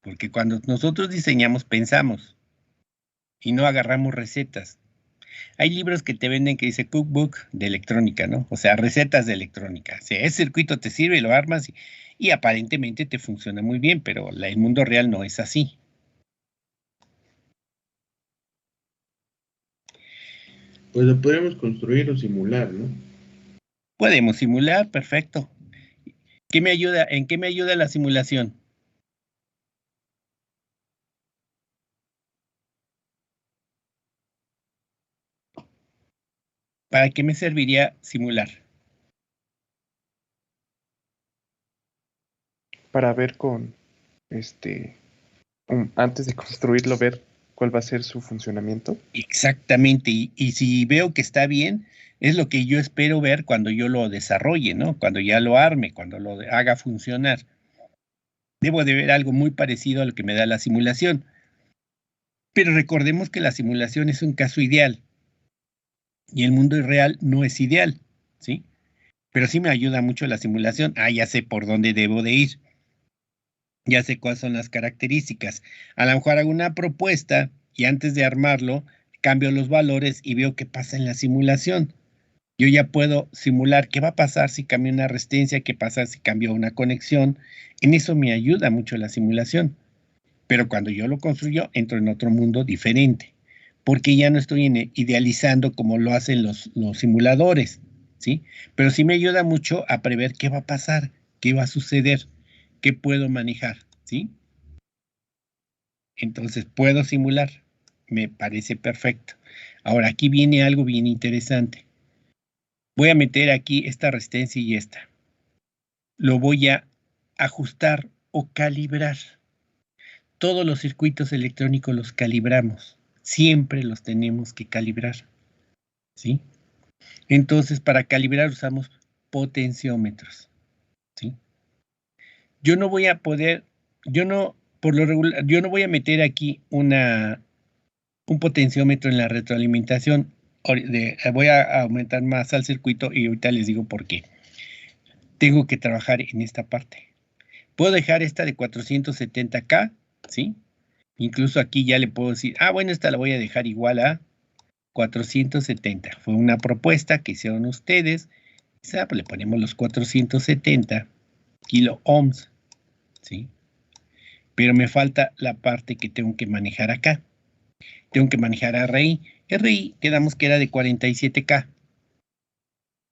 Porque cuando nosotros diseñamos, pensamos y no agarramos recetas. Hay libros que te venden que dice cookbook de electrónica, ¿no? O sea, recetas de electrónica. O sea, ese circuito te sirve, lo armas y aparentemente te funciona muy bien, pero el mundo real no es así. Pues lo podríamos construir o simular, ¿no? Podemos simular, perfecto. ¿Qué me ayuda? ¿En qué me ayuda la simulación? ¿Para qué me serviría simular? Para ver antes de construirlo, ver cuál va a ser su funcionamiento. Exactamente, y si veo que está bien, es lo que yo espero ver cuando yo lo desarrolle, ¿no? Cuando ya lo arme, cuando lo haga funcionar. Debo de ver algo muy parecido a lo que me da la simulación. Pero recordemos que la simulación es un caso ideal. Y el mundo irreal no es ideal, ¿sí? Pero sí me ayuda mucho la simulación. Ah, ya sé por dónde debo de ir. Ya sé cuáles son las características. A lo mejor hago una propuesta y antes de armarlo, cambio los valores y veo qué pasa en la simulación. Yo ya puedo simular qué va a pasar si cambio una resistencia, qué pasa si cambio una conexión. En eso me ayuda mucho la simulación. Pero cuando yo lo construyo, entro en otro mundo diferente, porque ya no estoy idealizando como lo hacen los simuladores, ¿sí? Pero sí me ayuda mucho a prever qué va a pasar, qué va a suceder, qué puedo manejar, ¿sí? Entonces puedo simular, me parece perfecto. Ahora, aquí viene algo bien interesante. Voy a meter aquí esta resistencia y esta. Lo voy a ajustar o calibrar. Todos los circuitos electrónicos los calibramos. Siempre los tenemos que calibrar, ¿sí? Entonces, para calibrar usamos potenciómetros, ¿sí? Yo no voy a poder, yo no, por lo regular, yo no voy a meter aquí un potenciómetro en la retroalimentación. Voy a aumentar más al circuito y ahorita les digo por qué. Tengo que trabajar en esta parte. Puedo dejar esta de 470K, ¿sí? Incluso aquí ya le puedo decir, bueno, esta la voy a dejar igual a 470. Fue una propuesta que hicieron ustedes. Pues le ponemos los 470 kilo ohms, ¿sí? Pero me falta la parte que tengo que manejar acá. Tengo que manejar RI. RI quedamos que era de 47K.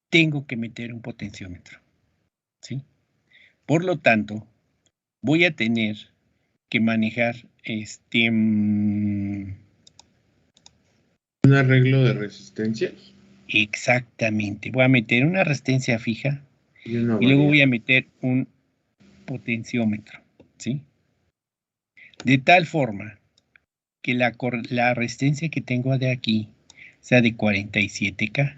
Tengo que meter un potenciómetro, ¿sí? Por lo tanto, voy a tener que manejar un arreglo de resistencias. Exactamente. Voy a meter una resistencia fija Y luego voy a meter un potenciómetro, ¿sí? De tal forma que la resistencia que tengo de aquí sea de 47K.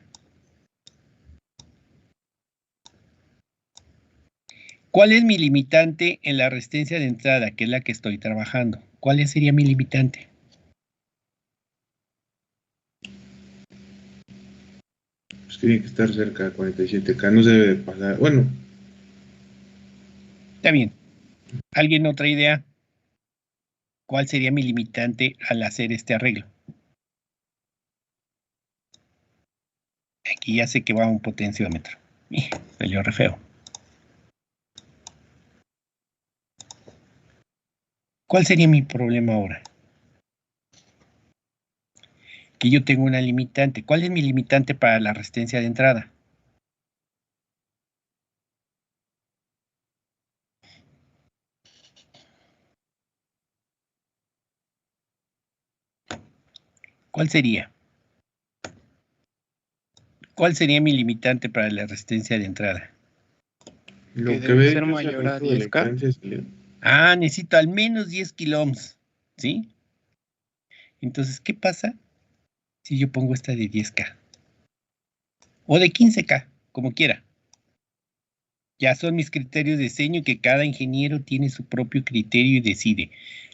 ¿Cuál es mi limitante en la resistencia de entrada, que es la que estoy trabajando? ¿Cuál sería mi limitante? Pues tiene que estar cerca de 47K, no se debe de pasar. Bueno. Está bien. ¿Alguien otra idea? ¿Cuál sería mi limitante al hacer este arreglo? Aquí ya sé que va un potenciómetro. Salió re feo. ¿Cuál sería mi problema ahora? Que yo tengo una limitante. ¿Cuál es mi limitante para la resistencia de entrada? ¿Cuál sería? ¿Cuál sería mi limitante para la resistencia de entrada? Lo que debe ve ser mayor a 10K. Necesito al menos 10 kilo ohms, ¿sí? Entonces, ¿qué pasa si yo pongo esta de 10K? O de 15K, como quiera. Ya son mis criterios de diseño que cada ingeniero tiene su propio criterio y decide.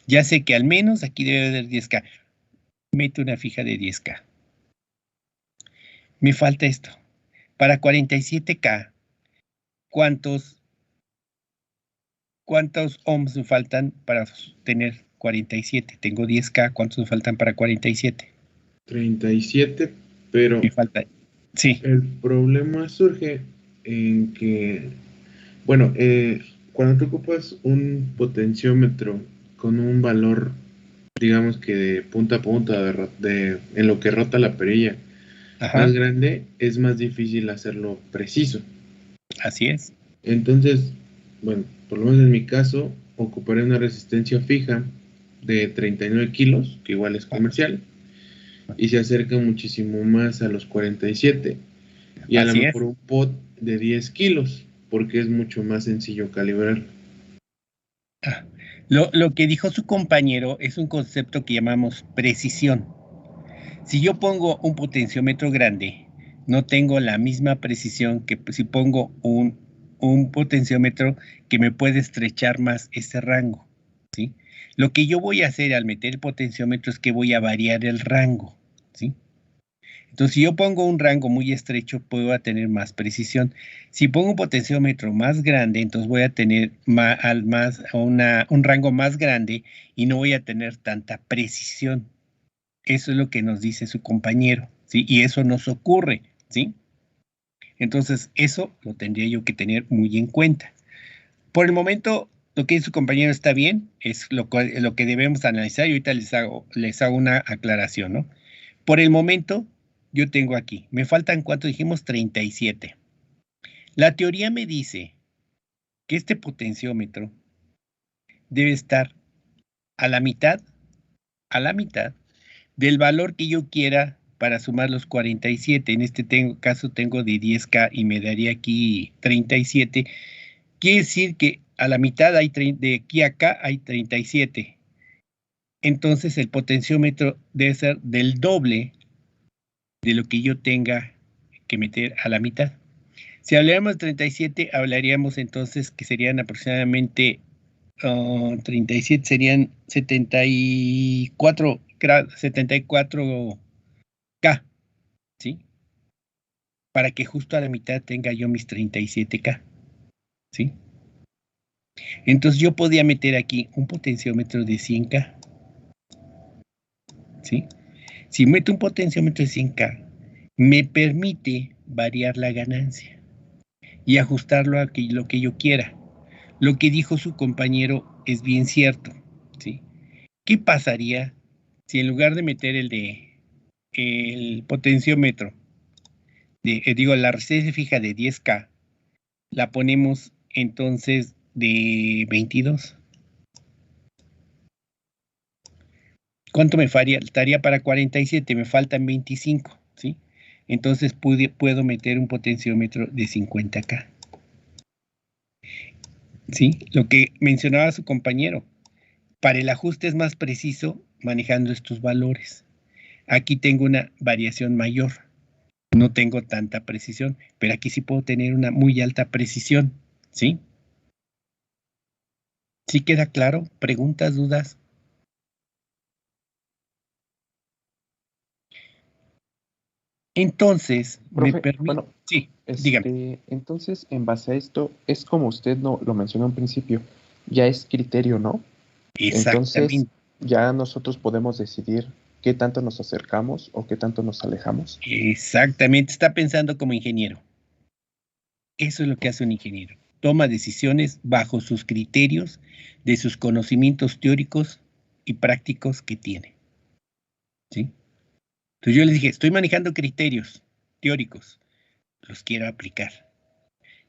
Ya sé que al menos aquí debe haber 10K. Mete una fija de 10K. Me falta esto. Para 47K, ¿cuántos ohms me faltan para tener 47? Tengo 10K, ¿cuántos me faltan para 47? 37, pero Me falta. Sí. El problema surge en que, bueno, cuando tú ocupas un potenciómetro con un valor, digamos que de punta a punta, en lo que rota la perilla, más grande, es más difícil hacerlo preciso. Así es. Entonces, bueno, por lo menos en mi caso, ocuparé una resistencia fija de 39 kilos, que igual es comercial, y se acerca muchísimo más a los 47. Y a lo mejor un pot de 10 kilos, porque es mucho más sencillo calibrar. Lo que dijo su compañero es un concepto que llamamos precisión. Si yo pongo un potenciómetro grande, no tengo la misma precisión que si pongo un potenciómetro que me puede estrechar más ese rango, ¿sí? Lo que yo voy a hacer al meter el potenciómetro es que voy a variar el rango, ¿sí? Entonces, si yo pongo un rango muy estrecho, puedo tener más precisión. Si pongo un potenciómetro más grande, entonces voy a tener un rango más grande y no voy a tener tanta precisión. Eso es lo que nos dice su compañero, ¿sí? Y eso nos ocurre, ¿sí? Entonces, eso lo tendría yo que tener muy en cuenta. Por el momento, lo que dice su compañero está bien, es lo que debemos analizar y ahorita les hago una aclaración, ¿no? Por el momento, yo tengo aquí, me faltan, ¿cuánto dijimos? 37. La teoría me dice que este potenciómetro debe estar a la mitad del valor que yo quiera para sumar los 47. En este caso tengo de 10K y me daría aquí 37. Quiere decir que a la mitad de aquí a acá hay 37. Entonces el potenciómetro debe ser del doble de lo que yo tenga que meter a la mitad. Si habláramos de 37, hablaríamos entonces que serían aproximadamente 37, serían 74K, ¿sí? Para que justo a la mitad tenga yo mis 37K, ¿sí? Entonces yo podía meter aquí un potenciómetro de 100K, ¿sí? Si meto un potenciómetro de 100K, me permite variar la ganancia y ajustarlo a lo que yo quiera. Lo que dijo su compañero es bien cierto, ¿sí? ¿Qué pasaría si en lugar de meter el potenciómetro, la resistencia fija de 10K, la ponemos entonces de 22? ¿Cuánto me faltaría para 47? Me faltan 25, ¿sí? Entonces puedo meter un potenciómetro de 50K. ¿Sí? Lo que mencionaba su compañero. Para el ajuste es más preciso manejando estos valores. Aquí tengo una variación mayor. No tengo tanta precisión, pero aquí sí puedo tener una muy alta precisión. ¿Sí? ¿Sí queda claro? ¿Preguntas, dudas? Entonces, me Profe, permite... bueno, Sí, dígame. entonces, en base a esto, es como usted lo mencionó al principio, ya es criterio, ¿no? Entonces, Exactamente. ya nosotros podemos decidir qué tanto nos acercamos o qué tanto nos alejamos. Exactamente. Está pensando como ingeniero. Eso es lo que hace un ingeniero. Toma decisiones bajo sus criterios de sus conocimientos teóricos y prácticos que tiene. ¿Sí? Entonces yo les dije, estoy manejando criterios teóricos, los quiero aplicar.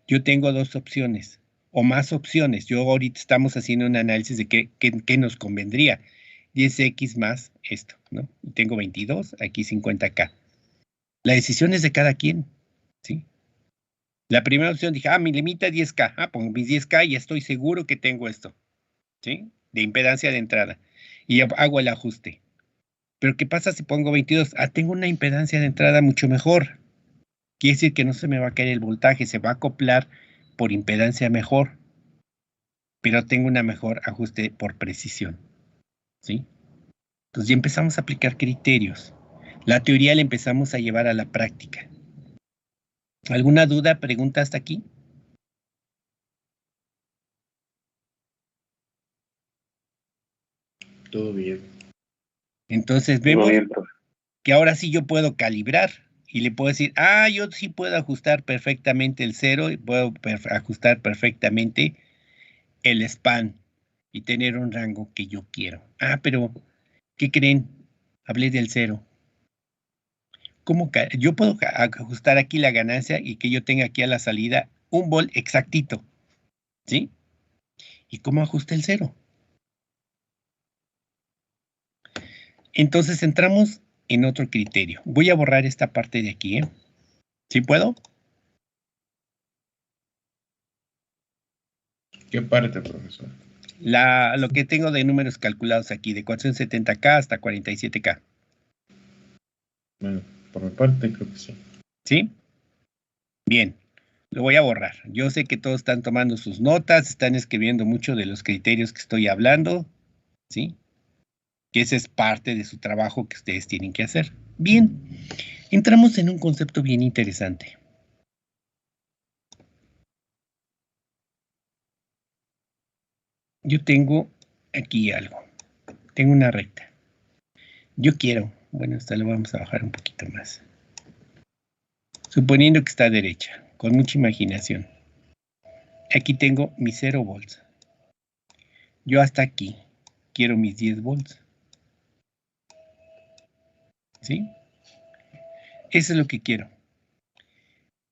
Yo tengo dos opciones o más opciones. Yo ahorita estamos haciendo un análisis de qué nos convendría. 10X más esto, ¿no? Y tengo 22, aquí 50K. La decisión es de cada quien, ¿sí? La primera opción dije, me limita a 10K. Pongo mis 10K y estoy seguro que tengo esto, ¿sí? De impedancia de entrada. Y hago el ajuste. Pero ¿qué pasa si pongo 22? Tengo una impedancia de entrada mucho mejor. Quiere decir que no se me va a caer el voltaje, se va a acoplar por impedancia mejor. Pero tengo una mejor ajuste por precisión, ¿sí? Entonces ya empezamos a aplicar criterios. La teoría la empezamos a llevar a la práctica. ¿Alguna duda, pregunta hasta aquí? Todo bien. Entonces vemos que ahora sí yo puedo calibrar y le puedo decir, yo sí puedo ajustar perfectamente el cero y puedo ajustar perfectamente el span y tener un rango que yo quiero. Pero, ¿qué creen? Hablé del cero. Yo puedo ajustar aquí la ganancia y que yo tenga aquí a la salida un volt exactito, ¿sí? ¿Y cómo ajusta el cero? Entonces entramos en otro criterio. Voy a borrar esta parte de aquí, ¿eh? ¿Sí puedo? ¿Qué parte, profesor? Lo que tengo de números calculados aquí, de 470K hasta 47K. Bueno, por mi parte creo que sí. ¿Sí? Bien, lo voy a borrar. Yo sé que todos están tomando sus notas, están escribiendo mucho de los criterios que estoy hablando, ¿sí? Que ese es parte de su trabajo que ustedes tienen que hacer. Bien, entramos en un concepto bien interesante. Yo tengo aquí algo. Tengo una recta. Yo quiero, bueno, esta lo vamos a bajar un poquito más. Suponiendo que está derecha, con mucha imaginación. Aquí tengo mis 0 volts. Yo hasta aquí quiero mis 10 volts. ¿Sí? Eso es lo que quiero.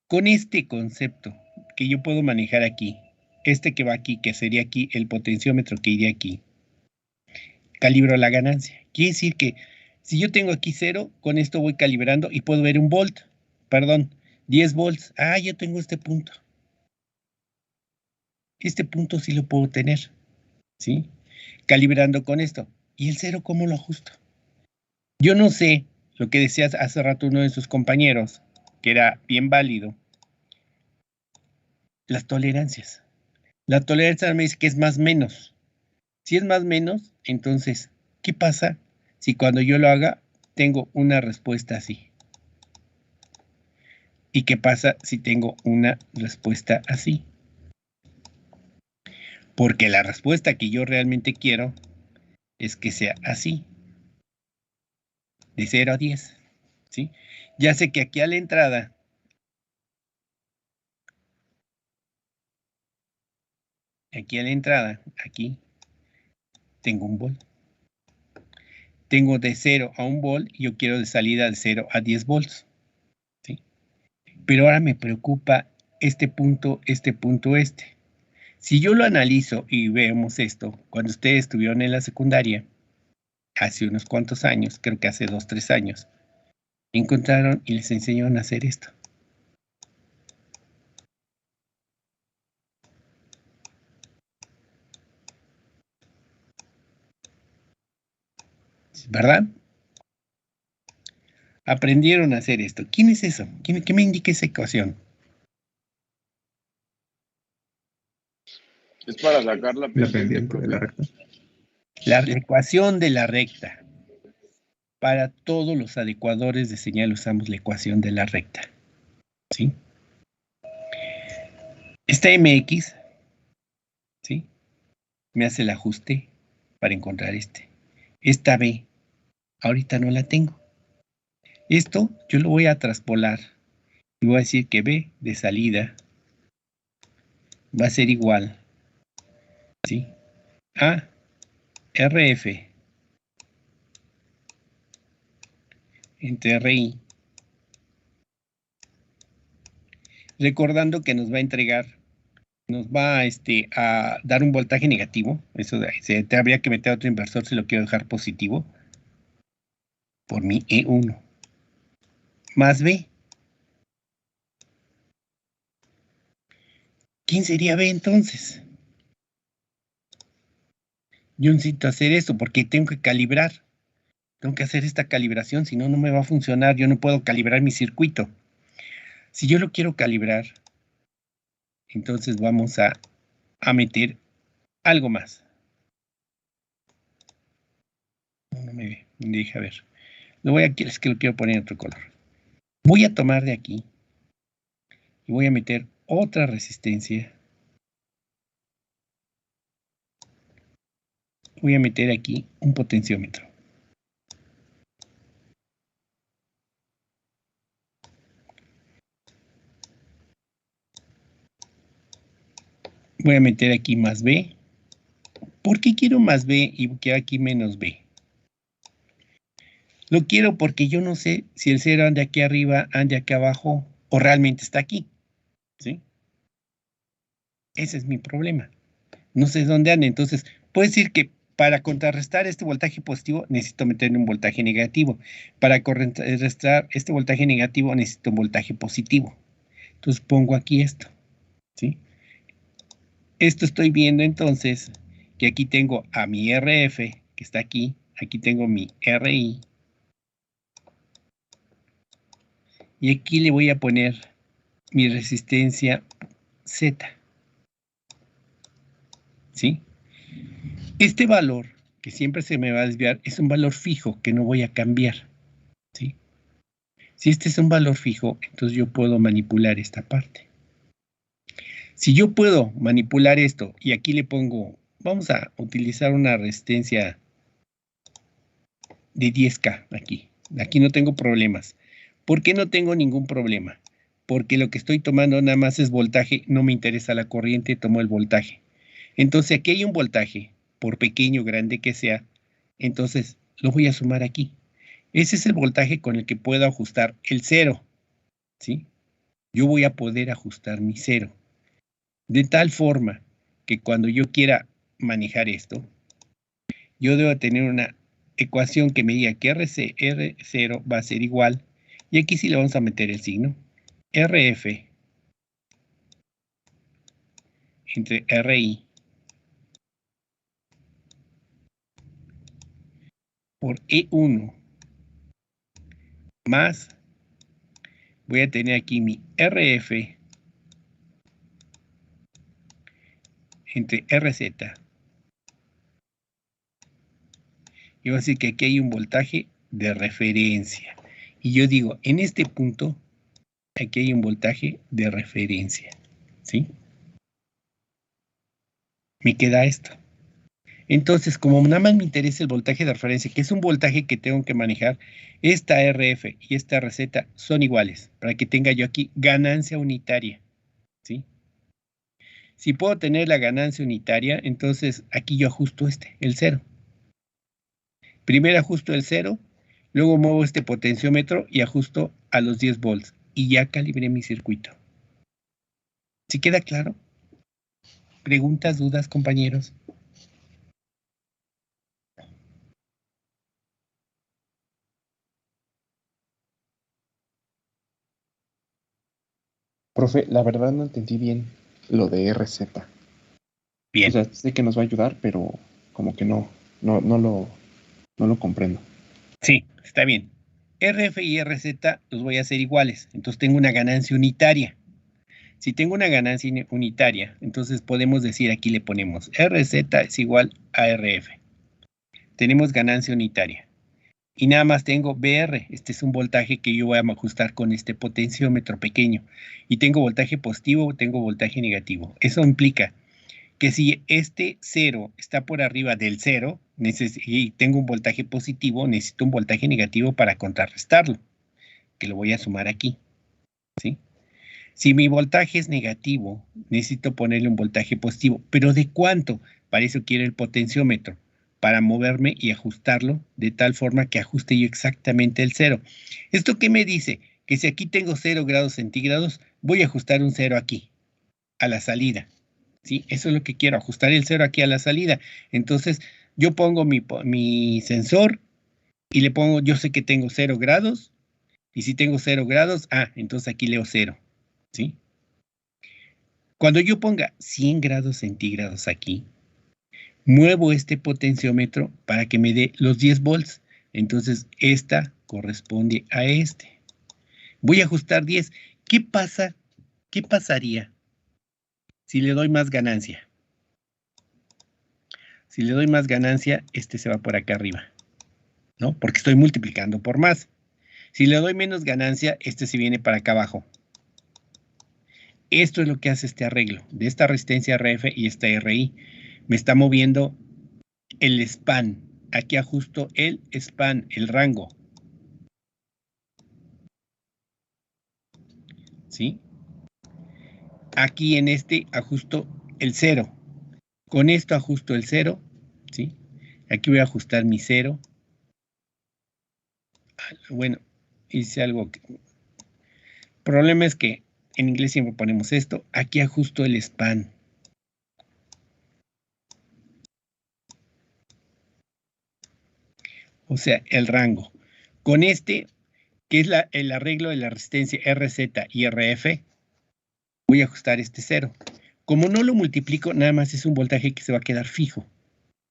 Con este concepto que yo puedo manejar aquí, este que va aquí, que sería aquí el potenciómetro que iría aquí, calibro la ganancia. Quiere decir que si yo tengo aquí 0, con esto voy calibrando y puedo ver 10 volts. Ah, yo tengo este punto. Este punto sí lo puedo tener, ¿sí? Calibrando con esto. ¿Y el 0 cómo lo ajusto? Yo no sé lo que decía hace rato uno de sus compañeros, que era bien válido. Las tolerancias. La tolerancia me dice que es más menos. Si es más menos, entonces, ¿qué pasa si cuando yo lo haga tengo una respuesta así? ¿Y qué pasa si tengo una respuesta así? Porque la respuesta que yo realmente quiero es que sea así, de 0 a 10, ¿sí? Ya sé que aquí a la entrada, aquí, tengo un volt. Tengo de 0 a 1 volt y yo quiero de salida de 0 a 10 volts, ¿sí? Pero ahora me preocupa este punto. Si yo lo analizo y vemos esto, cuando ustedes estuvieron en la secundaria, hace unos cuantos años, creo que hace 2, 3 años, encontraron y les enseñaron a hacer esto. ¿Verdad? Aprendieron a hacer esto. ¿Quién es eso? ¿Qué me indica esa ecuación? Es para sacar la La pendiente de la recta. La ecuación de la recta. Para todos los adecuadores de señal usamos la ecuación de la recta, ¿sí? Esta MX, ¿sí? Me hace el ajuste para encontrar este. Esta B, ahorita no la tengo. Esto yo lo voy a traspolar y voy a decir que B de salida va a ser igual, ¿sí? A RF entre RI. Recordando que nos va a entregar, nos va a dar un voltaje negativo. Eso te habría que meter otro inversor si lo quiero dejar positivo. Por mi E1. Más B. ¿Quién sería B entonces? Yo necesito hacer esto porque tengo que calibrar. Tengo que hacer esta calibración, si no, no me va a funcionar. Yo no puedo calibrar mi circuito. Si yo lo quiero calibrar, entonces vamos a meter algo más. No me deja ver. Es que lo quiero poner en otro color. Voy a tomar de aquí y voy a meter otra resistencia. Voy a meter aquí un potenciómetro. Voy a meter aquí más B. ¿Por qué quiero más B y quiero aquí menos B? Lo quiero porque yo no sé si el 0 anda aquí arriba, anda aquí abajo o realmente está aquí, ¿sí? Ese es mi problema. No sé dónde anda. Entonces, puedo decir que para contrarrestar este voltaje positivo necesito meter un voltaje negativo. Para contrarrestar este voltaje negativo necesito un voltaje positivo. Entonces pongo aquí esto, ¿sí? Esto estoy viendo entonces que aquí tengo a mi RF, que está aquí. Aquí tengo mi RI. Y aquí le voy a poner mi resistencia Z. ¿Sí? Este valor, que siempre se me va a desviar, es un valor fijo que no voy a cambiar. ¿Sí? Si este es un valor fijo, entonces yo puedo manipular esta parte. Si yo puedo manipular esto y aquí le pongo, vamos a utilizar una resistencia de 10K aquí. Aquí no tengo problemas. ¿Por qué no tengo ningún problema? Porque lo que estoy tomando nada más es voltaje, no me interesa la corriente, tomo el voltaje. Entonces aquí hay un voltaje, por pequeño o grande que sea, entonces lo voy a sumar aquí. Ese es el voltaje con el que puedo ajustar el cero, ¿sí? Yo voy a poder ajustar mi cero. De tal forma que cuando yo quiera manejar esto, yo debo tener una ecuación que me diga que R0 va a ser igual, y aquí sí le vamos a meter el signo, RF entre RI por E1 más, voy a tener aquí mi RF entre RZ. Y va a decir que aquí hay un voltaje de referencia. Y yo digo, en este punto, aquí hay un voltaje de referencia. ¿Sí? Me queda esto. Entonces, como nada más me interesa el voltaje de referencia, que es un voltaje que tengo que manejar, esta RF y esta RZ son iguales, para que tenga yo aquí ganancia unitaria. ¿Sí? Si puedo tener la ganancia unitaria, entonces aquí yo ajusto el 0. Primero ajusto el 0, luego muevo este potenciómetro y ajusto a los 10 volts. Y ya calibré mi circuito. ¿Sí queda claro? ¿Preguntas, dudas, compañeros? Profe, la verdad no entendí bien lo de RZ. Bien. O sea, sé que nos va a ayudar, pero como que no lo comprendo. Sí, está bien. RF y RZ los voy a hacer iguales. Entonces tengo una ganancia unitaria. Si tengo una ganancia unitaria, entonces podemos decir, aquí le ponemos RZ es igual a RF. Tenemos ganancia unitaria. Y nada más tengo BR. Este es un voltaje que yo voy a ajustar con este potenciómetro pequeño. Y tengo voltaje positivo, tengo voltaje negativo. Eso implica que si este 0 está por arriba del 0 y tengo un voltaje positivo, necesito un voltaje negativo para contrarrestarlo, que lo voy a sumar aquí. ¿Sí? Si mi voltaje es negativo, necesito ponerle un voltaje positivo. ¿Pero de cuánto? Para eso quiero el potenciómetro, para moverme y ajustarlo de tal forma que ajuste yo exactamente el 0. ¿Esto qué me dice? Que si aquí tengo 0 grados centígrados, voy a ajustar un 0 aquí, a la salida. ¿Sí? Eso es lo que quiero, ajustar el 0 aquí a la salida. Entonces, yo pongo mi sensor y le pongo, yo sé que tengo 0 grados, y si tengo 0 grados, entonces aquí leo 0. ¿Sí? Cuando yo ponga 100 grados centígrados aquí, muevo este potenciómetro para que me dé los 10 volts. Entonces, esta corresponde a este. Voy a ajustar 10. ¿Qué pasa? ¿Qué pasaría si le doy más ganancia? Si le doy más ganancia, este se va por acá arriba, ¿no? Porque estoy multiplicando por más. Si le doy menos ganancia, este se viene para acá abajo. Esto es lo que hace este arreglo de esta resistencia RF y esta RI. Me está moviendo el span. Aquí ajusto el span, el rango. ¿Sí? Aquí en este ajusto el 0. Con esto ajusto el 0. ¿Sí? Aquí voy a ajustar mi 0. Bueno, hice algo que... El problema es que en inglés siempre ponemos esto. Aquí ajusto el span. O sea, el rango. Con este, que es el arreglo de la resistencia RZ y RF, voy a ajustar este 0. Como no lo multiplico, nada más es un voltaje que se va a quedar fijo.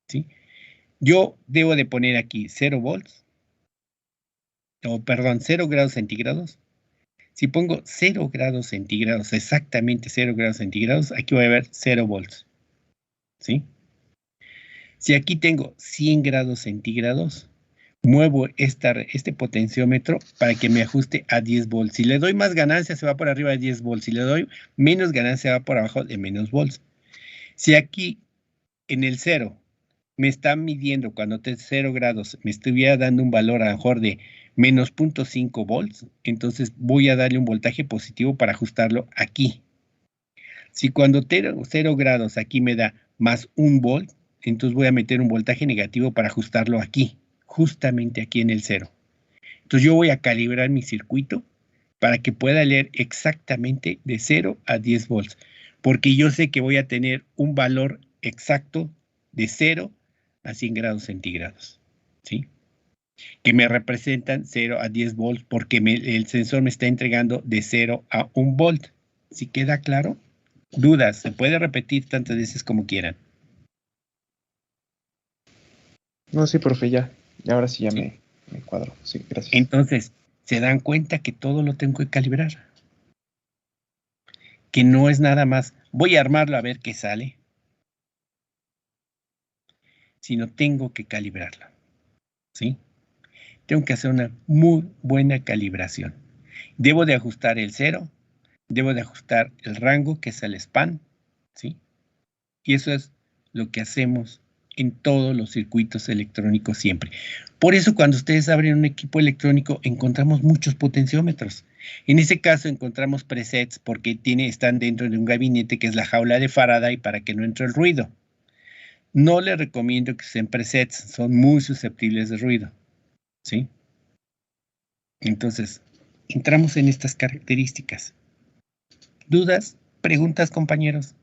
¿Sí? Yo debo de poner aquí 0 volts, o perdón, 0 grados centígrados. Si pongo 0 grados centígrados, exactamente 0 grados centígrados, aquí voy a ver 0 volts. ¿Sí? Si aquí tengo 100 grados centígrados, muevo este potenciómetro para que me ajuste a 10 volts. Si le doy más ganancia, se va por arriba de 10 volts. Si le doy menos ganancia, va por abajo de menos volts. Si aquí en el 0 me está midiendo, cuando esté 0 grados, me estuviera dando un valor a lo mejor de menos 0.5 volts, entonces voy a darle un voltaje positivo para ajustarlo aquí. Si cuando 0 grados aquí me da más 1 volt, entonces voy a meter un voltaje negativo para ajustarlo aquí, justamente aquí en el 0. Entonces yo voy a calibrar mi circuito para que pueda leer exactamente de 0 a 10 volts, porque yo sé que voy a tener un valor exacto de 0 a 100 grados centígrados, ¿sí? Que me representan 0 a 10 volts, porque el sensor me está entregando de 0 a 1 volt. ¿Sí queda claro? Dudas, se puede repetir tantas veces como quieran. No, sí, profe, ya. Ahora sí ya me cuadro. Sí, gracias. Entonces, se dan cuenta que todo lo tengo que calibrar. Que no es nada más, voy a armarlo a ver qué sale. Sino tengo que calibrarlo. ¿Sí? Tengo que hacer una muy buena calibración. Debo de ajustar el 0, debo de ajustar el rango, que es el span, ¿sí? Y eso es lo que hacemos en todos los circuitos electrónicos siempre. Por eso cuando ustedes abren un equipo electrónico encontramos muchos potenciómetros. En ese caso encontramos presets porque están dentro de un gabinete que es la jaula de Faraday para que no entre el ruido. No les recomiendo que usen presets, son muy susceptibles de ruido, ¿sí? Entonces, entramos en estas características. ¿Dudas? ¿Preguntas, compañeros?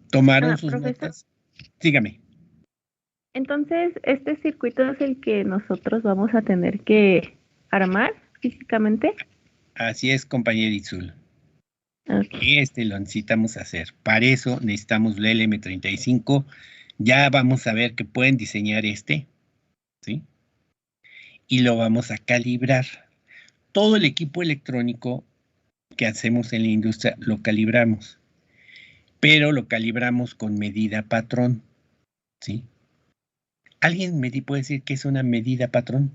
¿Tomaron sus profesor, notas? Dígame. Entonces, ¿este circuito es el que nosotros vamos a tener que armar físicamente? Así es, compañero Itzul. Okay. Lo necesitamos hacer. Para eso necesitamos la LM35. Ya vamos a ver que pueden diseñar ¿sí? Y lo vamos a calibrar. Todo el equipo electrónico que hacemos en la industria lo calibramos, pero lo calibramos con medida patrón, ¿sí? ¿Alguien me puede decir qué es una medida patrón?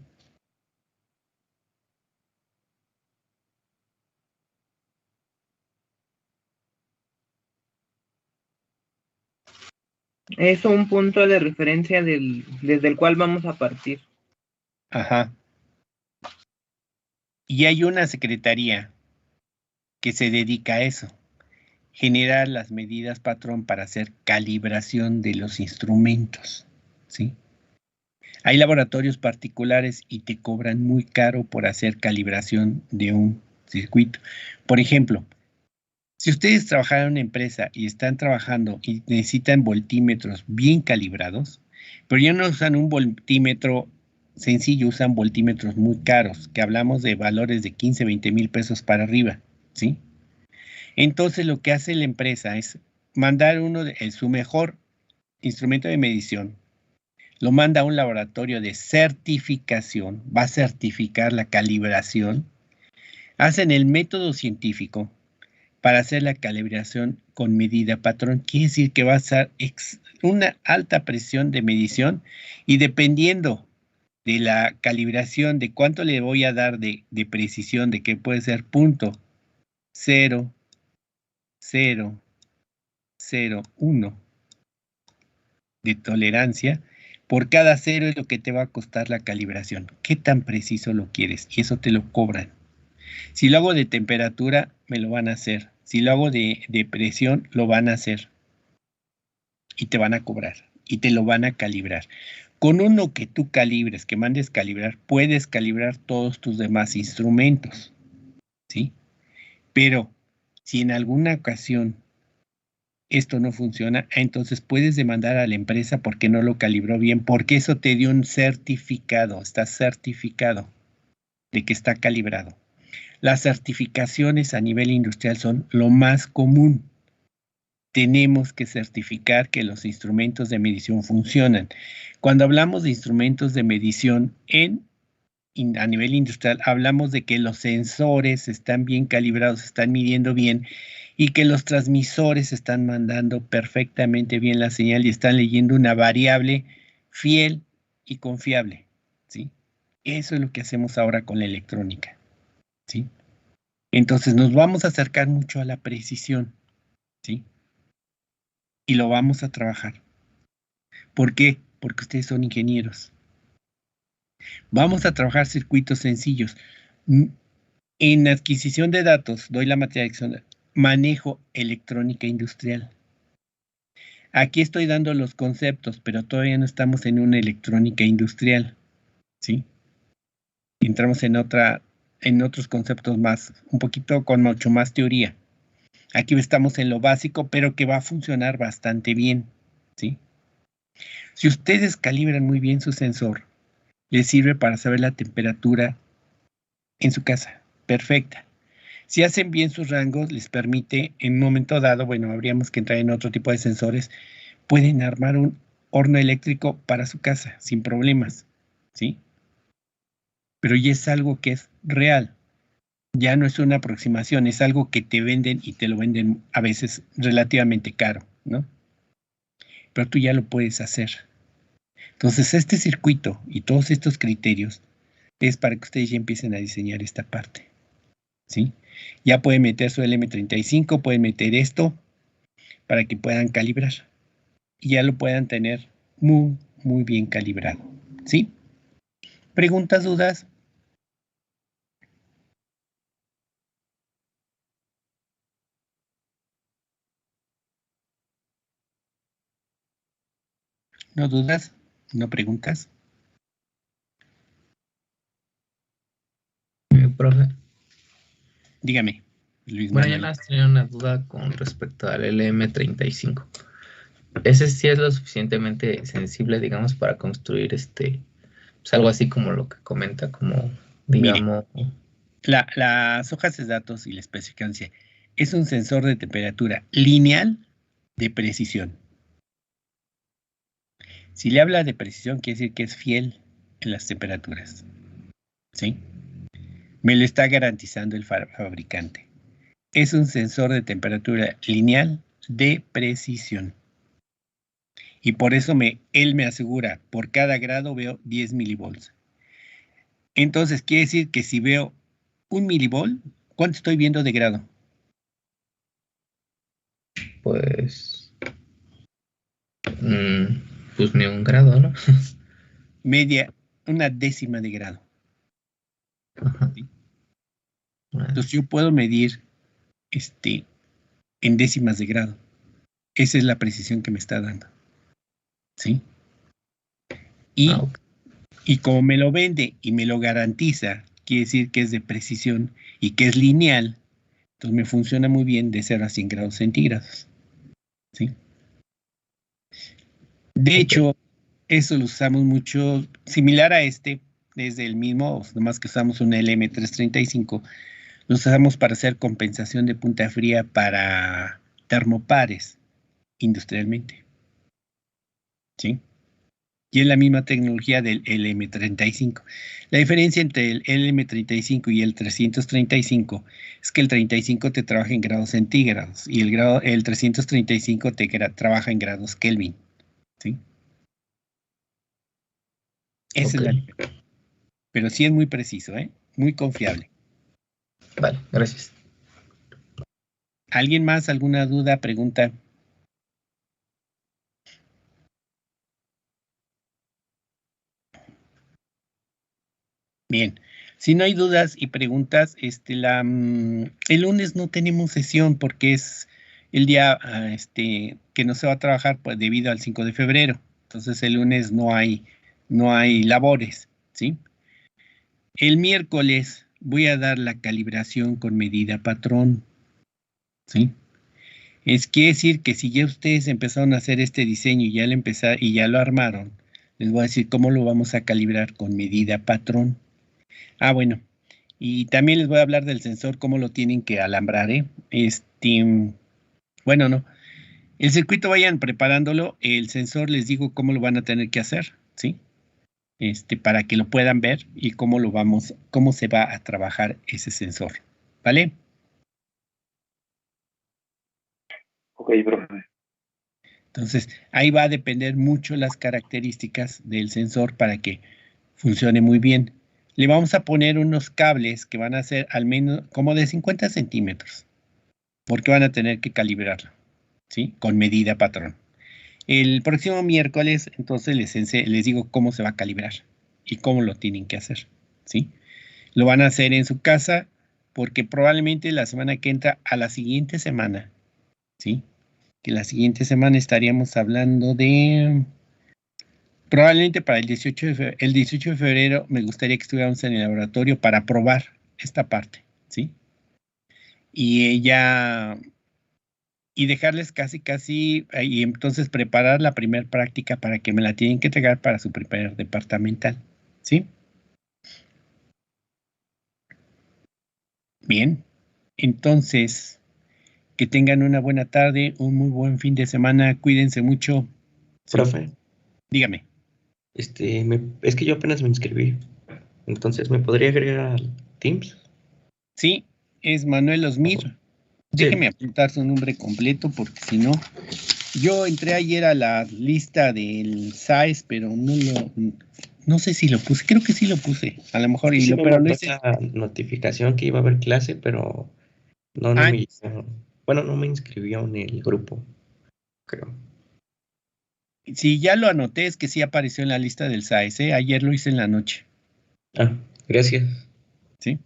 Es un punto de referencia desde el cual vamos a partir. Ajá. Y hay una secretaría que se dedica a eso, generar las medidas patrón para hacer calibración de los instrumentos, ¿sí? Hay laboratorios particulares y te cobran muy caro por hacer calibración de un circuito. Por ejemplo, si ustedes trabajan en una empresa y están trabajando y necesitan voltímetros bien calibrados, pero ya no usan un voltímetro sencillo, usan voltímetros muy caros, que hablamos de valores de 15, 20 mil pesos para arriba, ¿sí? Entonces lo que hace la empresa es mandar su mejor instrumento de medición, lo manda a un laboratorio de certificación, va a certificar la calibración, hacen el método científico para hacer la calibración con medida patrón. Quiere decir que va a ser una alta presión de medición y dependiendo de la calibración, de cuánto le voy a dar de precisión, de que puede ser 0.0001 de tolerancia, por cada 0 es lo que te va a costar la calibración. ¿Qué tan preciso lo quieres? Y eso te lo cobran. Si lo hago de temperatura, me lo van a hacer. Si lo hago de presión, lo van a hacer. Y te van a cobrar. Y te lo van a calibrar. Con uno que tú calibres, que mandes calibrar, puedes calibrar todos tus demás instrumentos, ¿sí? Pero si en alguna ocasión esto no funciona, entonces puedes demandar a la empresa porque no lo calibró bien, porque eso te dio un certificado, está certificado de que está calibrado. Las certificaciones a nivel industrial son lo más común. Tenemos que certificar que los instrumentos de medición funcionan. Cuando hablamos de instrumentos de medición a nivel industrial, hablamos de que los sensores están bien calibrados, están midiendo bien, y que los transmisores están mandando perfectamente bien la señal y están leyendo una variable fiel y confiable, ¿sí? Eso es lo que hacemos ahora con la electrónica, ¿sí? Entonces nos vamos a acercar mucho a la precisión, ¿sí? Y lo vamos a trabajar. ¿Por qué? Porque ustedes son ingenieros. Vamos a trabajar circuitos sencillos. En adquisición de datos, doy la materia de manejo electrónica industrial. Aquí estoy dando los conceptos, pero todavía no estamos en una electrónica industrial, ¿sí? Entramos en otros conceptos más, un poquito con mucho más teoría. Aquí estamos en lo básico, pero que va a funcionar bastante bien, ¿sí? Si ustedes calibran muy bien su sensor, les sirve para saber la temperatura en su casa, perfecta. Si hacen bien sus rangos, les permite, en un momento dado, bueno, habríamos que entrar en otro tipo de sensores, pueden armar un horno eléctrico para su casa, sin problemas, ¿sí? Pero ya es algo que es real. Ya no es una aproximación, es algo que te venden y te lo venden a veces relativamente caro, ¿no? Pero tú ya lo puedes hacer. Entonces, este circuito y todos estos criterios es para que ustedes ya empiecen a diseñar esta parte, ¿sí? Ya pueden meter su LM35, pueden meter esto para que puedan calibrar y ya lo puedan tener muy, muy bien calibrado, ¿sí? ¿Preguntas, dudas? ¿No dudas? ¿No preguntas? Profe. Dígame, Luis Bueno, ya Manuel. las tenía una duda con respecto al LM35. Ese sí es lo suficientemente sensible, digamos, para construir pues algo así como lo que comenta, como, Mire, digamos, las hojas de datos y la especificancia es un sensor de temperatura lineal de precisión. Si le habla de precisión, quiere decir que es fiel en las temperaturas, ¿sí? Me lo está garantizando el fabricante. Es un sensor de temperatura lineal de precisión. Y por eso él me asegura, por cada grado veo 10 milivolts. Entonces, quiere decir que si veo 1 milivolt, ¿cuánto estoy viendo de grado? pues, pues ni un grado, ¿no? Media, una décima de grado. Ajá. ¿Sí? Entonces yo puedo medir en décimas de grado. Esa es la precisión que me está dando, ¿sí? Ok. Y como me lo vende y me lo garantiza, quiere decir que es de precisión y que es lineal, entonces me funciona muy bien de 0 a 100 grados centígrados, ¿sí? De hecho, eso lo usamos mucho, similar a desde el mismo, nomás que usamos un LM335, lo usamos para hacer compensación de punta fría para termopares industrialmente, ¿sí? Y es la misma tecnología del LM35. La diferencia entre el LM35 y el 335 es que el 35 te trabaja en grados centígrados y el 335 trabaja en grados Kelvin, ¿sí? Esa es la diferencia. Pero sí es muy preciso, ¿eh? Muy confiable. Vale, gracias. ¿Alguien más? ¿Alguna duda, pregunta? Bien. Si no hay dudas y preguntas, el lunes no tenemos sesión porque es el día que no se va a trabajar pues, debido al 5 de febrero. Entonces el lunes no hay labores, ¿sí? El miércoles voy a dar la calibración con medida patrón, ¿sí? Quiere decir que si ya ustedes empezaron a hacer este diseño y ya lo armaron, les voy a decir cómo lo vamos a calibrar con medida patrón. Ah, bueno. Y también les voy a hablar del sensor, cómo lo tienen que alambrar, ¿eh? Bueno, no. El circuito vayan preparándolo, el sensor les digo cómo lo van a tener que hacer, ¿sí? Para que lo puedan ver y cómo se va a trabajar ese sensor, ¿vale? Ok, profe. Entonces, ahí va a depender mucho las características del sensor para que funcione muy bien. Le vamos a poner unos cables que van a ser al menos como de 50 centímetros, porque van a tener que calibrarlo, ¿sí? Con medida patrón. El próximo miércoles, entonces, les digo cómo se va a calibrar y cómo lo tienen que hacer, ¿sí? Lo van a hacer en su casa porque probablemente la semana que entra a la siguiente semana, ¿sí? Que la siguiente semana estaríamos hablando de... Probablemente para el 18 de febrero me gustaría que estuviéramos en el laboratorio para probar esta parte, ¿sí? Y dejarles casi, y entonces preparar la primera práctica para que me la tienen que entregar para su primer departamental, ¿sí? Bien, entonces, que tengan una buena tarde, un muy buen fin de semana, cuídense mucho. ¿Sí? Profe, Dígame. es que yo apenas me inscribí, entonces, ¿me podría agregar al Teams? Sí, es Manuel Osmir. Déjeme apuntar su nombre completo porque si no, yo entré ayer a la lista del SAES, pero no sé si lo puse, creo que sí lo puse, a lo mejor, Sí, me pero no mandó es la notificación que iba a haber clase, pero no me llegó. Bueno, no me inscribió en el grupo, creo. Si ya lo anoté, es que sí apareció en la lista del SAES, ayer lo hice en la noche. Ah, gracias. ¿Sí?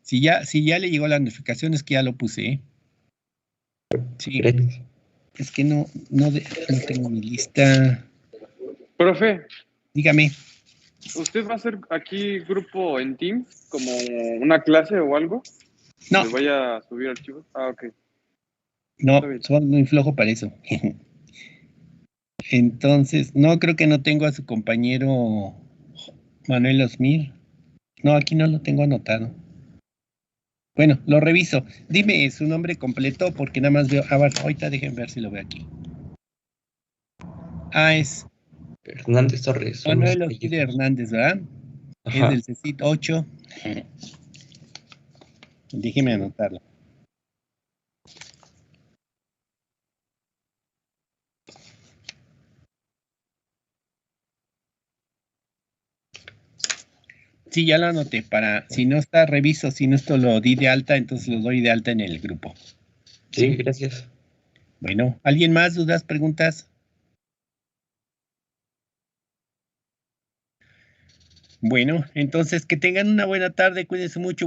Si ya le llegó la notificación, es que ya lo puse, Sí. Gracias. Es que no tengo mi lista. Profe, Dígame. ¿usted va a hacer aquí grupo en Teams como una clase o algo? No. ¿Me vaya a subir archivos? Ah, ok. No, soy muy flojo para eso. Entonces, no, creo que no tengo a su compañero Manuel Osmir. No, aquí no lo tengo anotado. Bueno, lo reviso. Dime su nombre completo porque nada más veo. A ver, ahorita déjenme ver si lo veo aquí. Es Hernández Torres. Manuel Osmir Hernández, ¿verdad? Ajá. Es del CECIT 8. Déjeme anotarlo. Sí, ya lo anoté. Si no está, reviso. Si no, esto lo di de alta, entonces lo doy de alta en el grupo. Sí, gracias. Bueno, ¿alguien más? ¿Dudas, preguntas? Bueno, entonces que tengan una buena tarde. Cuídense mucho.